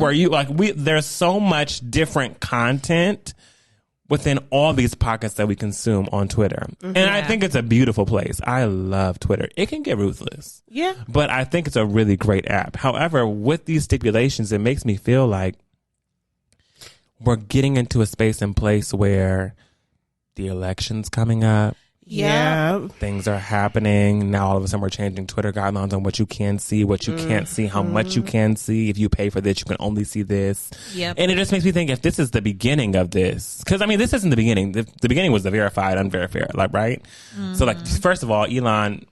there's so much different content within all these pockets that we consume on Twitter. And I think it's a beautiful place. I love Twitter. It can get ruthless. Yeah. But I think it's a really great app. However, with these stipulations, it makes me feel like we're getting into a space and place where the election's coming up. Yeah. Things are happening. Now all of a sudden we're changing Twitter guidelines on what you can see, what you can't see, how much you can see. If you pay for this, you can only see this. Yep. And it just makes me think if this is the beginning of this, because I mean, this isn't the beginning. The beginning was the verified, unverified, like, right? So like, first of all, Elon,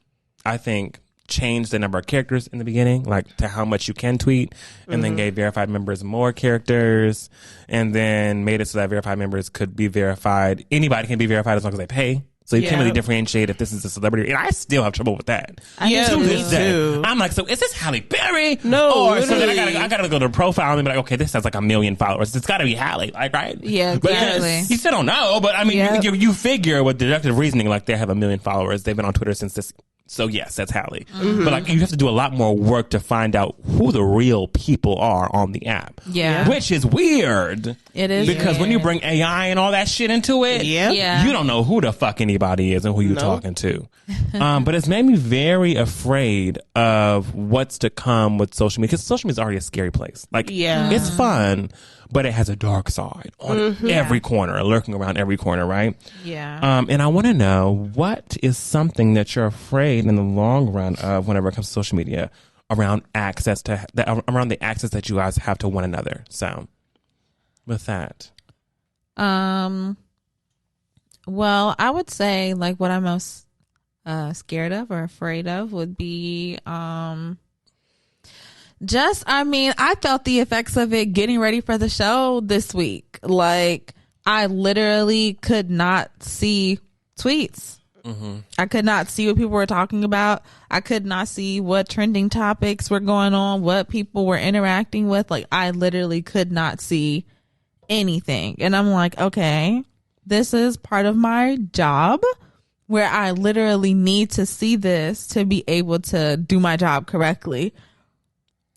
I think, changed the number of characters in the beginning, like to how much you can tweet, and then gave verified members more characters, and then made it so that verified members could be verified. Anybody can be verified as long as they pay. So you can't really differentiate if this is a celebrity. And I still have trouble with that. Yeah, me too. I'm like, so is this Halle Berry? No, Or so then literally. I gotta go to the profile and be like, okay, this has like 1 million followers. It's gotta be Halle, like, right? Yeah, But exactly. you still don't know. But I mean, Yep. you figure with deductive reasoning, like they have 1 million followers. They've been on Twitter since this. So yes, that's Halle. But like you have to do a lot more work to find out who the real people are on the app. Yeah. Which is weird. It is Because when you weird. bring AI and all that shit into it, Yeah. you don't know who the fuck anybody is and who you're talking to. But it's made me very afraid of what's to come with social media, because social media is already a scary place. Like, it's fun, but it has a dark side on every corner, lurking around every corner, right? Yeah. And I want to know, what is something that you're afraid in the long run of whenever it comes to social media around access to around the access that you guys have to one another? So, with that, Well, I would say like what I'm most scared of or afraid of would be I felt the effects of it getting ready for the show this week. Like, I literally could not see tweets. I could not see what people were talking about. I could not see what trending topics were going on, what people were interacting with. Like, I literally could not see anything. And I'm like, okay, this is part of my job where I literally need to see this to be able to do my job correctly.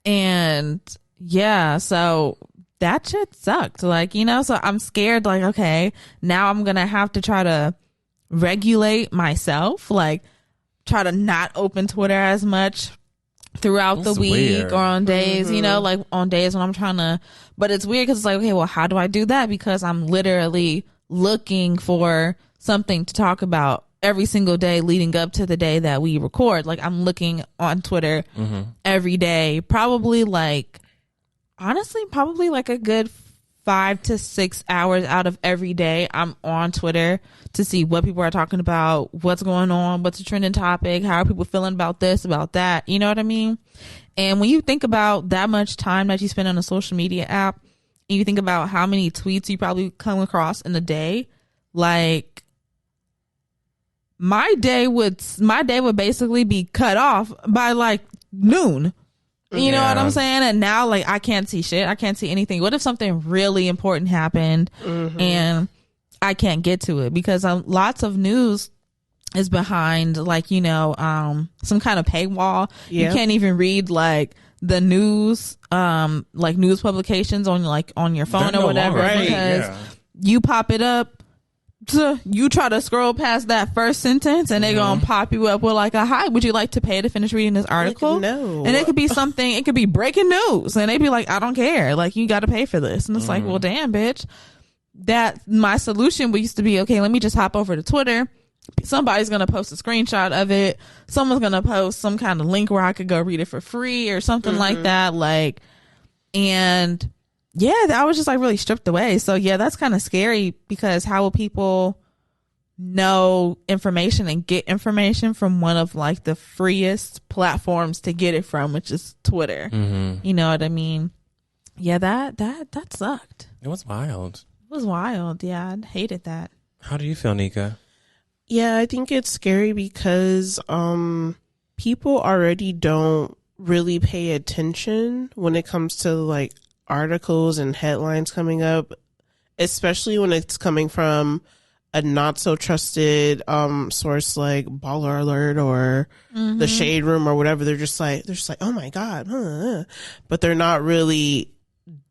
And yeah, so that shit sucked. Like, you know, so I'm scared, like, okay, now I'm going to have to try to regulate myself, like try to not open Twitter as much throughout the week weird. or on days, you know, like on days when I'm trying to, but it's weird because it's like, okay, well, how do I do that? Because I'm literally looking for something to talk about every single day leading up to the day that we record. Like, I'm looking on Twitter every day, probably like a good 5 to 6 hours out of every day. I'm on Twitter to see what people are talking about, what's going on, what's a trending topic, how are people feeling about this, about that. You know what I mean? And when you think about that much time that you spend on a social media app, and you think about how many tweets you probably come across in a day, like, my day would basically be cut off by like noon. You know what I'm saying? And now, like, I can't see shit. I can't see anything. What if something really important happened and I can't get to it? Because lots of news is behind, like, you know, some kind of paywall. You can't even read like the news, like news publications on your phone or whatever, because you pop it up. You try to scroll past that first sentence and they're gonna pop you up with like a, hi, would you like to pay to finish reading this article? Like, no. And it could be something, it could be breaking news, and they'd be like, I don't care, like, you gotta pay for this. And it's like, well, damn, bitch. That my solution used to be, okay, let me just hop over to Twitter. Somebody's gonna post a screenshot of it. Someone's gonna post some kind of link where I could go read it for free or something like that. Like, and yeah, I was just like really stripped away. So yeah, that's kind of scary, because how will people know information and get information from one of like the freest platforms to get it from, which is Twitter? You know what I mean? Yeah, that sucked. it was wild. It was wild. Yeah, I hated that. How do you feel, Nika? Yeah, I think it's scary because people already don't really pay attention when it comes to like articles and headlines coming up, especially when it's coming from a not so trusted source like Baller Alert or the Shade Room or whatever. They're just like, oh my God, but they're not really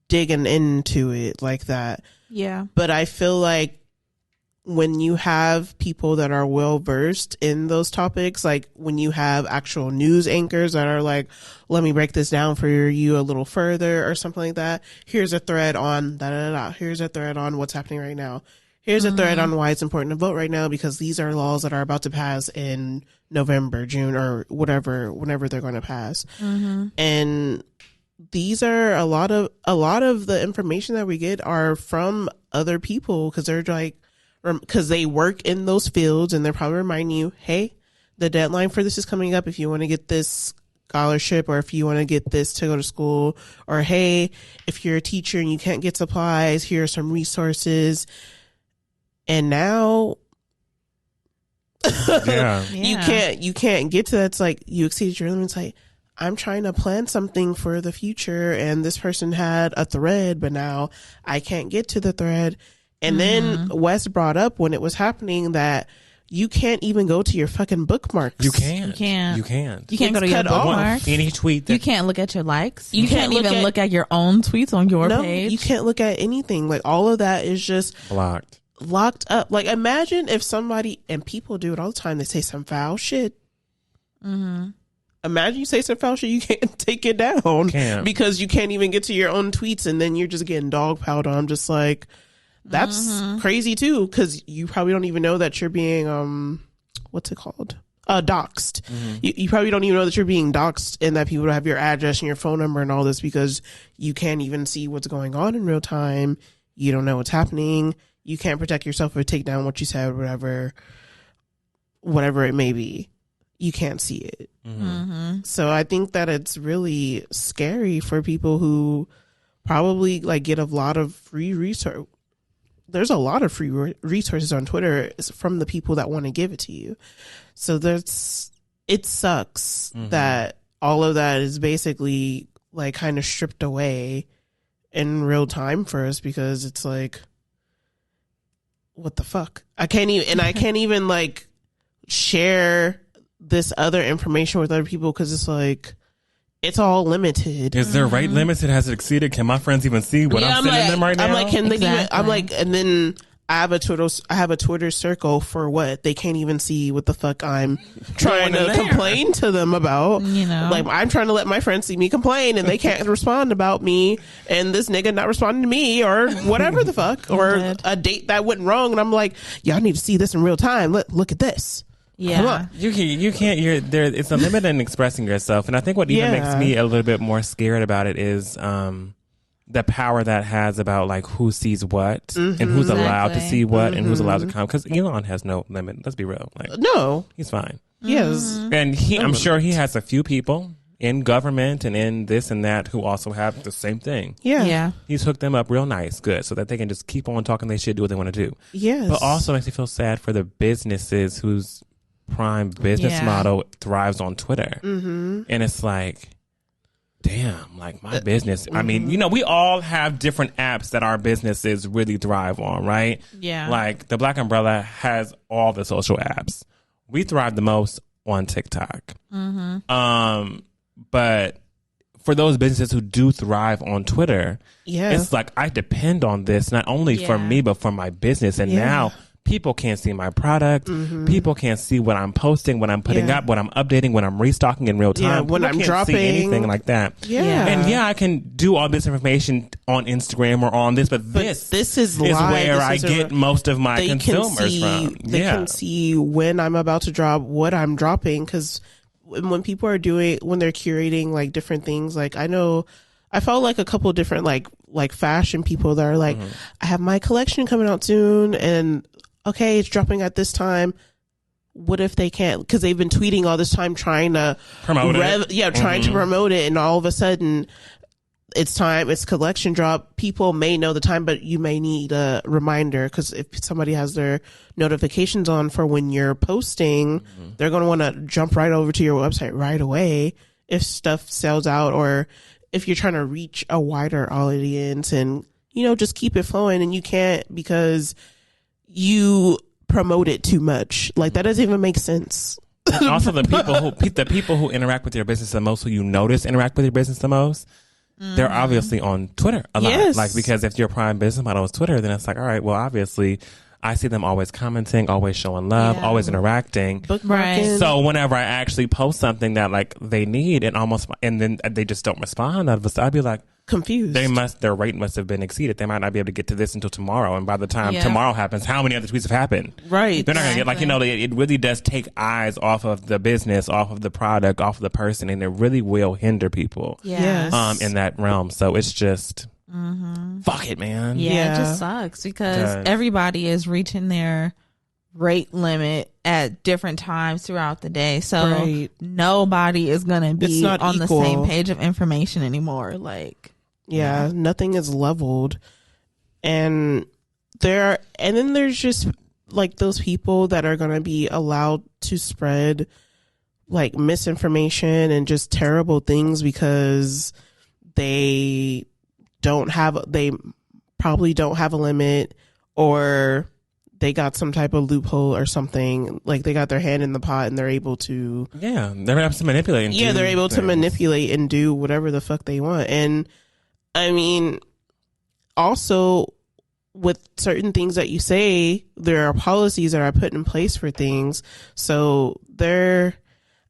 digging into it like that. Yeah. But I feel like when you have people that are well versed in those topics, like when you have actual news anchors that are like, let me break this down for you a little further or something like that. Here's a thread on da da da. Here's a thread on what's happening right now. Here's a thread on why it's important to vote right now, because these are laws that are about to pass in November, June, or whenever they're going to pass. And these are a lot of the information that we get are from other people, because they're like, because they work in those fields, and they're probably reminding you, hey, the deadline for this is coming up if you want to get this scholarship, or if you want to get this to go to school, or hey, if you're a teacher and you can't get supplies, here are some resources. And now you can't get to that. It's like you exceeded your limits. Like, I'm trying to plan something for the future, and this person had a thread, but now I can't get to the thread. And then Wes brought up when it was happening that you can't even go to your fucking bookmarks. You can't. You can't. You can't. You can't go to your bookmarks. Any tweet. You can't look at your likes. You can't even look at your own tweets on your page. You can't look at anything. Like, all of that is just locked up. Like, imagine if somebody, and people do it all the time, they say some foul shit. Imagine you say some foul shit, you can't take it down because you can't even get to your own tweets, and then you're just getting dogpiled on. I'm just like, that's crazy too, because you probably don't even know that you're being what's it called, doxxed. You probably don't even know that you're being doxxed, and that people have your address and your phone number and all this, because you can't even see what's going on in real time. You don't know what's happening. You can't protect yourself or take down what you said, whatever it may be. You can't see it. So I think that it's really scary for people who probably like get a lot of free resource. There's a lot of free resources on Twitter from the people that want to give it to you. So it sucks that all of that is basically like kind of stripped away in real time for us, because it's like, what the fuck? I can't even like share this other information with other people, because it's like, it's all limited. Is their rate limited? Has it exceeded? Can my friends even see what I'm sending them right now? I'm like, can they even? I'm like, and then I have a Twitter circle for what they can't even see what the fuck I'm trying to complain to them about. You know, like, I'm trying to let my friends see me complain, and they can't respond about me, and this nigga not responding to me, or whatever the fuck, or a date that went wrong, and I'm like, y'all need to see this in real time. Look at this. Yeah, you can't. You're there. It's a limit in expressing yourself, and I think what even makes me a little bit more scared about it is the power that has about like who sees what and who's allowed to see what and who's allowed to come. Because Elon has no limit. Let's be real. Like, no, he's fine. Yes, and I'm sure he has a few people in government and in this and that who also have the same thing. Yeah. He's hooked them up real nice, good, so that they can just keep on talking their shit, do what they want to do. Yes, but also makes me feel sad for the businesses whose prime business model thrives on Twitter. And it's like, damn, like my business. I mean, you know, we all have different apps that our businesses really thrive on, right? Yeah. Like the Black Umbrella has all the social apps. We thrive the most on TikTok. But for those businesses who do thrive on Twitter, it's like I depend on this not only for me but for my business. And now people can't see my product. People can't see what I'm posting, what I'm putting up, what I'm updating, when I'm restocking in real time. When people I'm can't dropping, see anything like that. And I can do all this information on Instagram or on this, but this is where I get most of my consumers from. They can see when I'm about to drop, what I'm dropping, because when people are when they're curating like different things, like I felt like a couple of different like fashion people that are like, I have my collection coming out soon, and okay, it's dropping at this time. What if they can't? Because they've been tweeting all this time trying to promote it. Trying to promote it, and all of a sudden it's time, it's collection drop. People may know the time, but you may need a reminder, because if somebody has their notifications on for when you're posting, they're going to want to jump right over to your website right away if stuff sells out, or if you're trying to reach a wider audience and, you know, just keep it flowing, and you can't because you promote it too much. Like, that doesn't even make sense. And also the people who interact with your business the most, who you notice interact with your business the most, they're obviously on Twitter a lot. Like, because if your prime business model is Twitter, then it's like, all right, well, obviously I see them always commenting, always showing love, always interacting. Right. So whenever I actually post something that like they need and then they just don't respond, I'd be like, confused. Their rate must have been exceeded. They might not be able to get to this until tomorrow. And by the time tomorrow happens, how many other tweets have happened? Right. They're not going to get, like, you know, it really does take eyes off of the business, off of the product, off of the person, and it really will hinder people. Yes. In that realm. So it's just, fuck it, man. Yeah, it just sucks because everybody is reaching their rate limit at different times throughout the day. So nobody is going to be on the same page of information anymore. Like, nothing is leveled. And then there's just like those people that are going to be allowed to spread like misinformation and just terrible things because they probably don't have a limit, or they got some type of loophole or something. Like, they got their hand in the pot and they're able to they're able to manipulate and they're able to manipulate and do whatever the fuck they want. And I mean, also with certain things that you say, there are policies that are put in place for things. So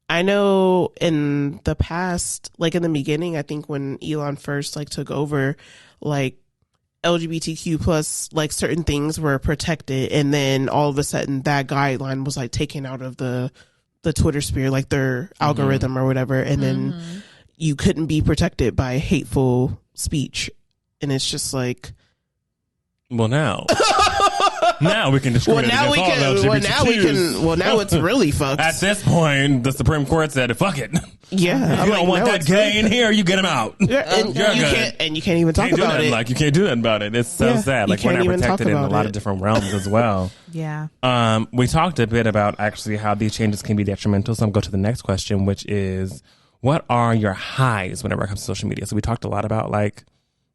I know in the past, like in the beginning, I think when Elon first like took over, like LGBTQ plus, like certain things were protected, and then all of a sudden that guideline was like taken out of the Twitter sphere, like their algorithm or whatever, and then you couldn't be protected by hateful speech. And it's just like, well, now we can discriminate against all LGBTQs. Well, now it's really fucked. At this point, the Supreme Court said, fuck it. Yeah. If you don't want that gay in here, you get him out. And you can't even talk about it. Like, you can't do nothing about it. It's so sad. Like, we're not protected in a lot of different realms as well. Yeah. We talked a bit about actually how these changes can be detrimental. So I'm going to go to the next question, which is, what are your highs whenever it comes to social media? So we talked a lot about like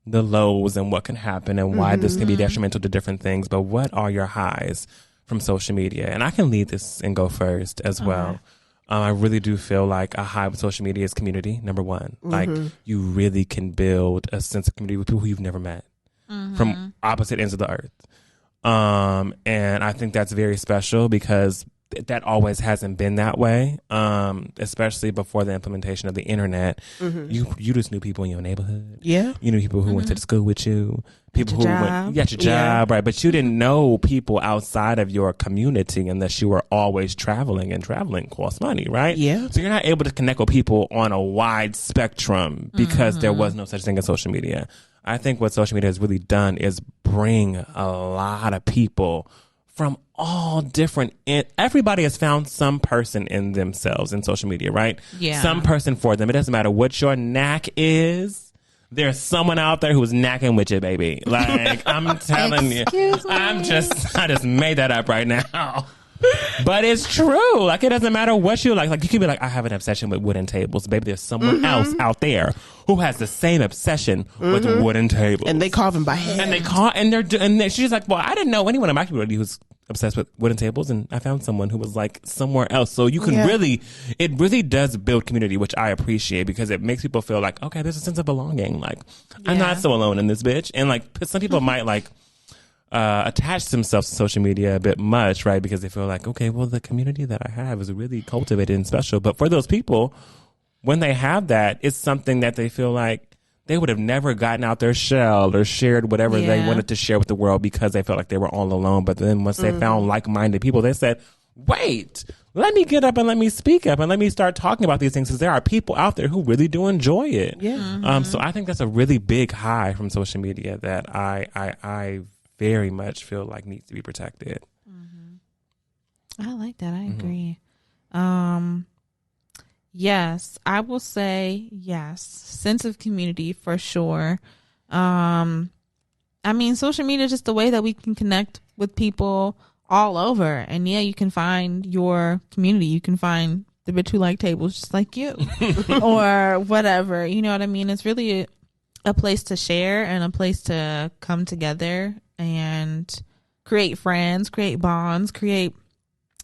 the lows and what can happen and why this can be detrimental to different things. But what are your highs from social media? And I can lead this and go first as well. I really do feel like a high with social media is community, number one. Like, you really can build a sense of community with people who you've never met from opposite ends of the earth. And I think that's very special because that always hasn't been that way, especially before the implementation of the internet. You just knew people in your neighborhood. Yeah. You knew people who went to school with you. People who went, your job, right? But you didn't know people outside of your community unless you were always traveling, and traveling costs money, right? Yeah. So you're not able to connect with people on a wide spectrum because there was no such thing as social media. I think what social media has really done is bring a lot of people from all different, everybody has found some person in themselves in social media, right? Yeah. Some person for them. It doesn't matter what your knack is. There's someone out there who's knacking with you, baby. Like, I'm telling you. I just made that up right now. But it's true. Like, it doesn't matter what you like. Like, you could be like, I have an obsession with wooden tables. Baby, there's someone else out there who has the same obsession with wooden tables. And they call them by hand. And she's like, well, I didn't know anyone in my community who's obsessed with wooden tables, and I found someone who was like somewhere else. So you can it really does build community, which I appreciate because it makes people feel like, okay, there's a sense of belonging. Like, I'm not so alone in this bitch. And like, some people might like attach themselves to social media a bit much, right? Because they feel like, okay, well, the community that I have is really cultivated and special. But for those people, when they have that, it's something that they feel like they would have never gotten out their shell or shared whatever they wanted to share with the world because they felt like they were all alone. But then once they found like-minded people, they said, wait, let me get up and let me speak up and let me start talking about these things, because there are people out there who really do enjoy it. Yeah. So I think that's a really big high from social media that I very much feel like needs to be protected. I like that. I agree. Yes, I will say yes. Sense of community for sure. I mean, social media is just the way that we can connect with people all over. And yeah, you can find your community. You can find the bitch who like tables just like you or whatever. You know what I mean? It's really a place to share and a place to come together and create friends, create bonds, create,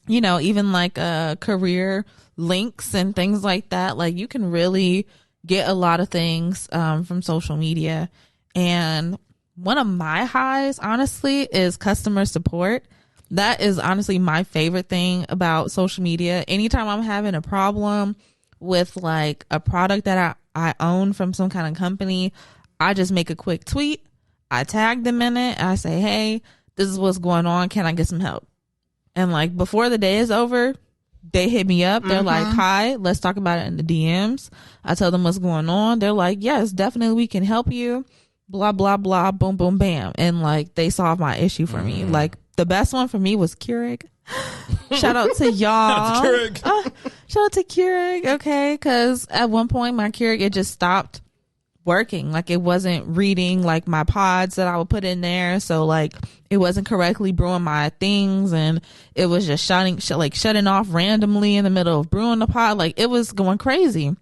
you know, even like career links and things like that. Like, you can really get a lot of things from social media. And one of my highs, honestly, is customer support. That is honestly my favorite thing about social media. Anytime I'm having a problem with like a product that I own from some kind of company, I just make a quick tweet. I tag them in it. I say, hey, this is what's going on. Can I get some help? And like before the day is over, they hit me up. They're like, hi, let's talk about it in the DMs. I tell them what's going on. They're like, yes, definitely we can help you. Blah, blah, blah, boom, boom, bam. And like they solved my issue for me. Like the best one for me was Keurig. Shout out to y'all. Shout out to Keurig. Okay. Because at one point my Keurig, it just stopped working. Like it wasn't reading like my pods that I would put in there. So like it wasn't correctly brewing my things, and it was just shutting off randomly in the middle of brewing the pod. Like it was going crazy.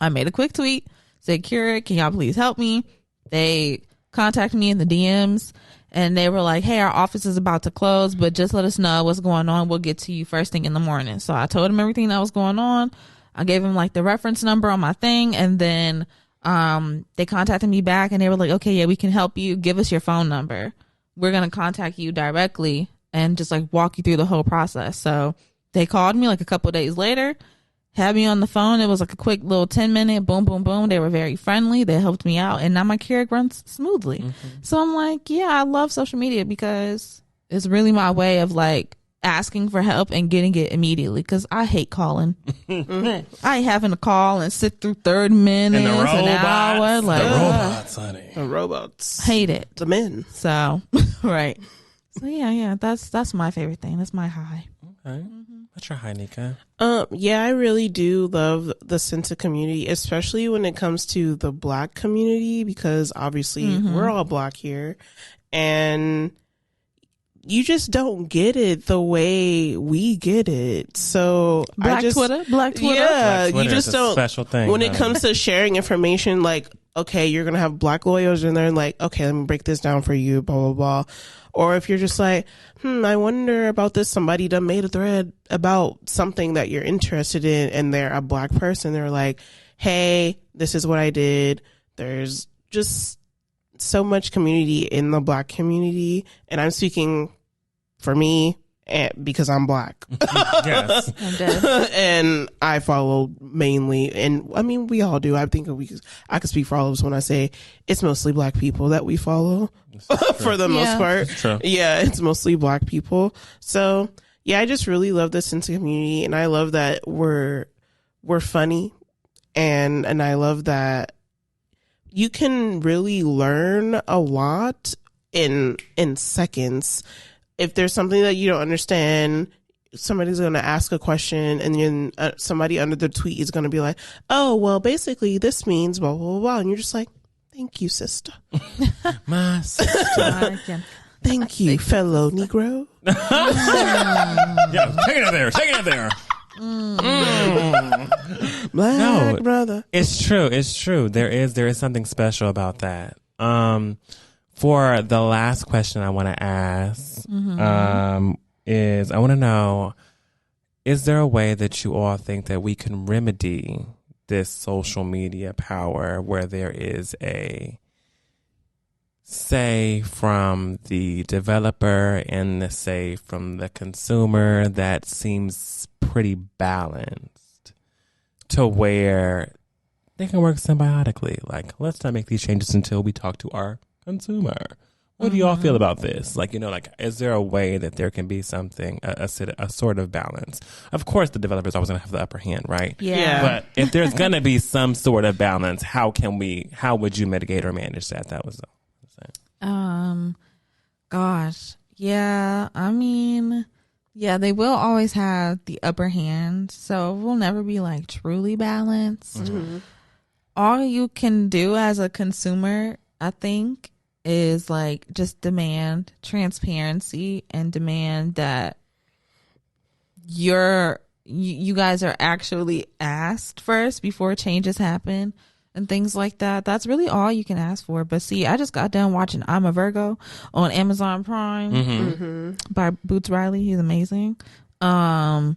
I made a quick tweet, said, Keurig, can y'all please help me? They contacted me in the DMs and they were like, hey, our office is about to close, but just let us know what's going on. We'll get to you first thing in the morning. So I told them everything that was going on. I gave them like the reference number on my thing, and then they contacted me back and they were like, okay, yeah, we can help you. Give us your phone number. We're going to contact you directly and just like walk you through the whole process. So they called me like a couple of days later, had me on the phone. It was like a quick little 10-minute boom, boom, boom. They were very friendly. They helped me out, and now my Keurig runs smoothly. So I'm like, yeah, I love social media because it's really my way of like asking for help and getting it immediately, because I hate calling. I ain't having to call and sit through 30 minutes, And the robots, an hour. Like, the robots, honey. The robots. hate it. The men. So, right. So yeah, that's my favorite thing. That's my high. Okay. What's your high, Nika? Yeah, I really do love the sense of community, especially when it comes to the Black community, because obviously we're all Black here, and you just don't get it the way we get it. So Black Twitter. Yeah, Black Twitter you just is a don't. special thing, when it honey. comes to sharing information, like, okay, you're gonna have Black lawyers in there, and like, okay, let me break this down for you, blah blah blah. Or if you're just like, I wonder about this. Somebody done made a thread about something that you're interested in, and they're a Black person. They're like, hey, this is what I did. There's just so much community in the Black community, and I'm speaking for me because I'm Black. Yes. I'm dead. And I follow mainly, and I mean, we all do. I think I could speak for all of us when I say it's mostly Black people that we follow for the most part. It's true. Yeah, it's mostly Black people. So yeah, I just really love this sense of community, and I love that we're funny, and I love that you can really learn a lot in seconds. If there's something that you don't understand, somebody's going to ask a question, and then somebody under the tweet is going to be like, oh, well, basically this means blah, blah, blah. And you're just like, thank you, sister. My sister. Thank you, fellow Negro. Yeah, take it there. Take it there. Black brother. It's true. There is something special about that. For the last question I want to ask is, I want to know, is there a way that you all think that we can remedy this social media power where there is a say from the developer and the say from the consumer that seems pretty balanced to where they can work symbiotically? Like, let's not make these changes until we talk to our consumer. What do y'all feel about this? Like, like, is there a way that there can be something, a sort of balance? Of course, the developer's always going to have the upper hand, right? Yeah. But if there's going to be some sort of balance, how would you mitigate or manage that? That was gosh. Yeah. I mean, yeah, they will always have the upper hand. So it will never be like truly balanced. All you can do as a consumer, I think, is like just demand transparency and demand that you guys are actually asked first before changes happen and things like that. That's really all you can ask for. But see, I just got done watching I'm a Virgo on Amazon Prime by Boots Riley. He's amazing. And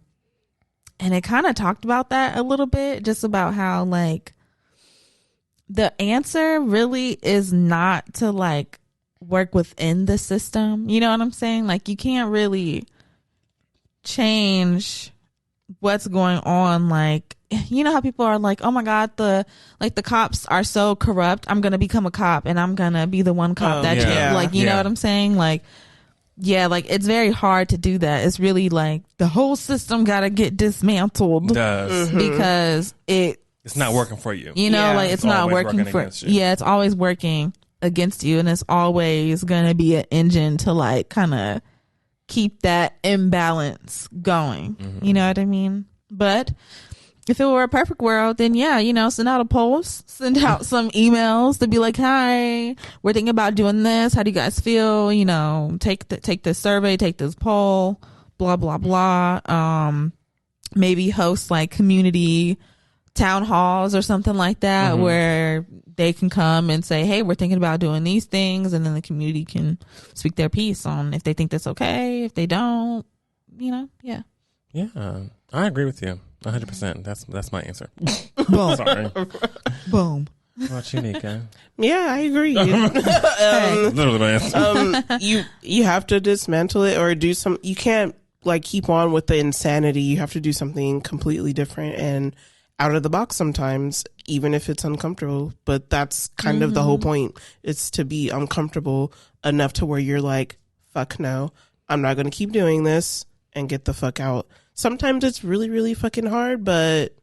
it kind of talked about that a little bit, just about how like the answer really is not to like work within the system. You know what I'm saying? Like, you can't really change what's going on like you know how people are like, oh my God, the cops are so corrupt. I'm going to become a cop and I'm going to be the one cop that yeah. like, you know what I'm saying? Like, yeah, like it's very hard to do that. It's really like the whole system got to get dismantled because it's not working for you. You know, like it's not working for against you. Yeah, it's always working against you, and it's always going to be an engine to like kind of keep that imbalance going. You know what I mean? But if it were a perfect world, then yeah, you know, send out a post, send out some emails to be like, hi, we're thinking about doing this. How do you guys feel? You know, take this survey, take this poll, blah, blah, blah. Maybe host like community town halls or something like that where they can come and say, hey, we're thinking about doing these things. And then the community can speak their piece on if they think that's okay, if they don't, you know, yeah. Yeah, I agree with you 100%. That's my answer. Boom. Sorry. Boom. What about you, Nika? Yeah, I agree. Literally my answer. You have to dismantle it or do some. You can't like keep on with the insanity. You have to do something completely different and out of the box sometimes, even if it's uncomfortable. But that's kind of the whole point. It's to be uncomfortable enough to where you're like, fuck no, I'm not going to keep doing this, and get the fuck out. Sometimes it's really, really fucking hard, but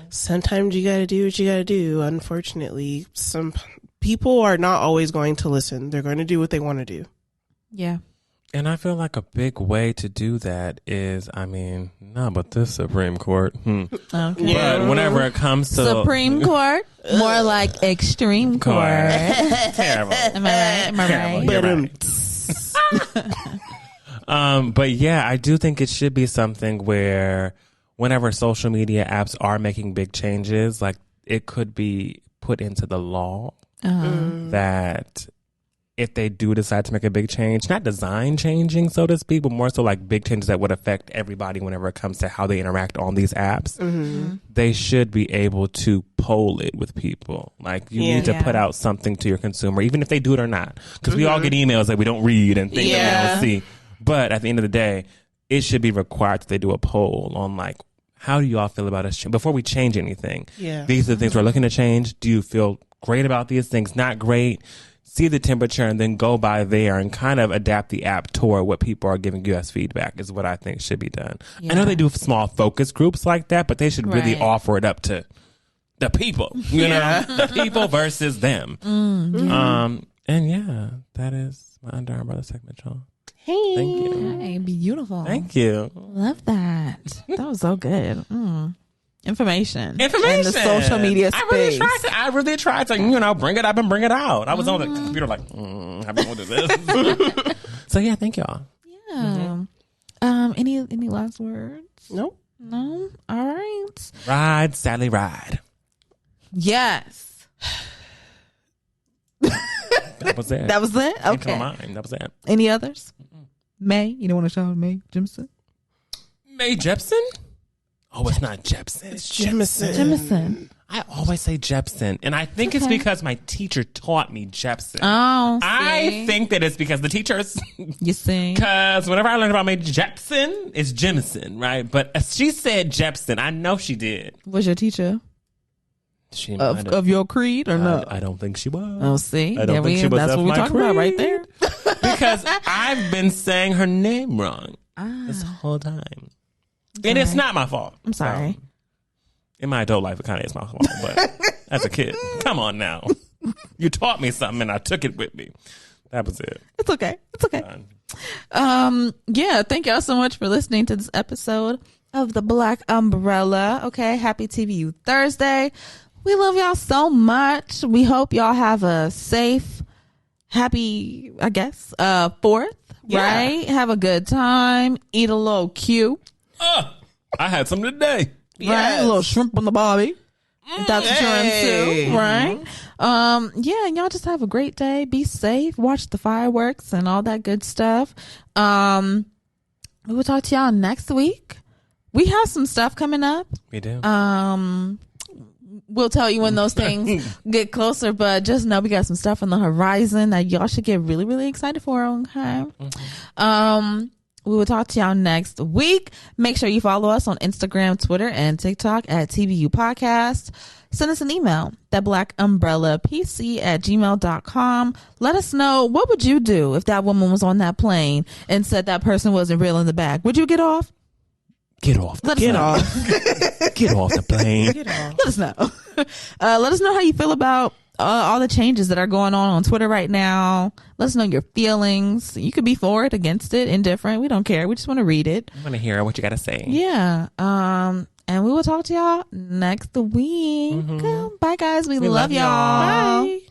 sometimes you got to do what you got to do. Unfortunately, some people are not always going to listen. They're going to do what they want to do. Yeah. And I feel like a big way to do that is, I mean, but this Supreme Court. Okay. But whenever it comes to Supreme Court, more like extreme court. Terrible. Am I right? You're right. But yeah, I do think it should be something where whenever social media apps are making big changes, like it could be put into the law that if they do decide to make a big change, not design changing, so to speak, but more so like big changes that would affect everybody whenever it comes to how they interact on these apps, they should be able to poll it with people. Like you need to put out something to your consumer, even if they do it or not. Because we all get emails that we don't read and things that we don't see. But at the end of the day, it should be required that they do a poll on like, how do you all feel about us before we change anything? Yeah. These are the things we're looking to change. Do you feel great about these things? Not great. See the temperature and then go by there and kind of adapt the app toward what people are giving you as feedback is what I think should be done. I know they do small focus groups like that, but they should really offer it up to the people, you know, the people versus them. And yeah, that is my Under Our Brother segment, y'all. Hey. Thank you. Hey, beautiful. Thank you. Love that. That was so good. Information. In the social media space. I really tried to, you know, bring it up and bring it out. I was on the computer like, how do we do this? So yeah, thank y'all. Yeah. Any last words? Nope. No? All right. Ride, Sally, ride. Yes. That was it. That was it? Came to Okay. my mind. That was it. Any others? May? You don't want to shout out May Jimson? May Jepsen? Oh, it's not Jepsen. It's Jemison. Jemison. I always say Jepsen, and I think it's because my teacher taught me Jepsen. Oh, I think that it's because the teachers. You see? Because whenever I learned about May Jepsen, it's Jemison, right? But she said Jepsen. I know she did. Was your teacher She might have. of your creed or no? I don't think she was. Oh, see? I don't think she was That's of what we're my talking about right creed. there. Because I've been saying her name wrong this whole time. And it's not my fault. I'm sorry. In my adult life, it kind of is my fault. But as a kid, come on now. You taught me something and I took it with me. That was it. It's okay. It's okay. Yeah, thank y'all so much for listening to this episode of The Black Umbrella. Okay, happy TVU Thursday. We love y'all so much. We hope y'all have a safe, happy, I guess, 4th, right? Have a good time. Eat a little Q. I had some today. Right? A little shrimp on the barbie. If that's what you're into, right? Yeah, and y'all just have a great day. Be safe. Watch the fireworks and all that good stuff. We will talk to y'all next week. We have some stuff coming up. We do. We'll tell you when those things get closer, but just know we got some stuff on the horizon that y'all should get really, really excited for. Okay. We will talk to y'all next week. Make sure you follow us on Instagram, Twitter, and TikTok at TBU Podcast. Send us an email, thatblackumbrellapc@gmail.com. Let us know, what would you do if that woman was on that plane and said that person wasn't real in the back? Would you get off? Get off. Get off. Get off the plane. Get off. Let us know. Let us know how you feel about all the changes that are going on Twitter right now. Let us know your feelings. You could be for it, against it, indifferent. We don't care. We just want to read it. I want to hear what you got to say. Yeah. And we will talk to y'all next week. Bye, guys. We love y'all. Bye.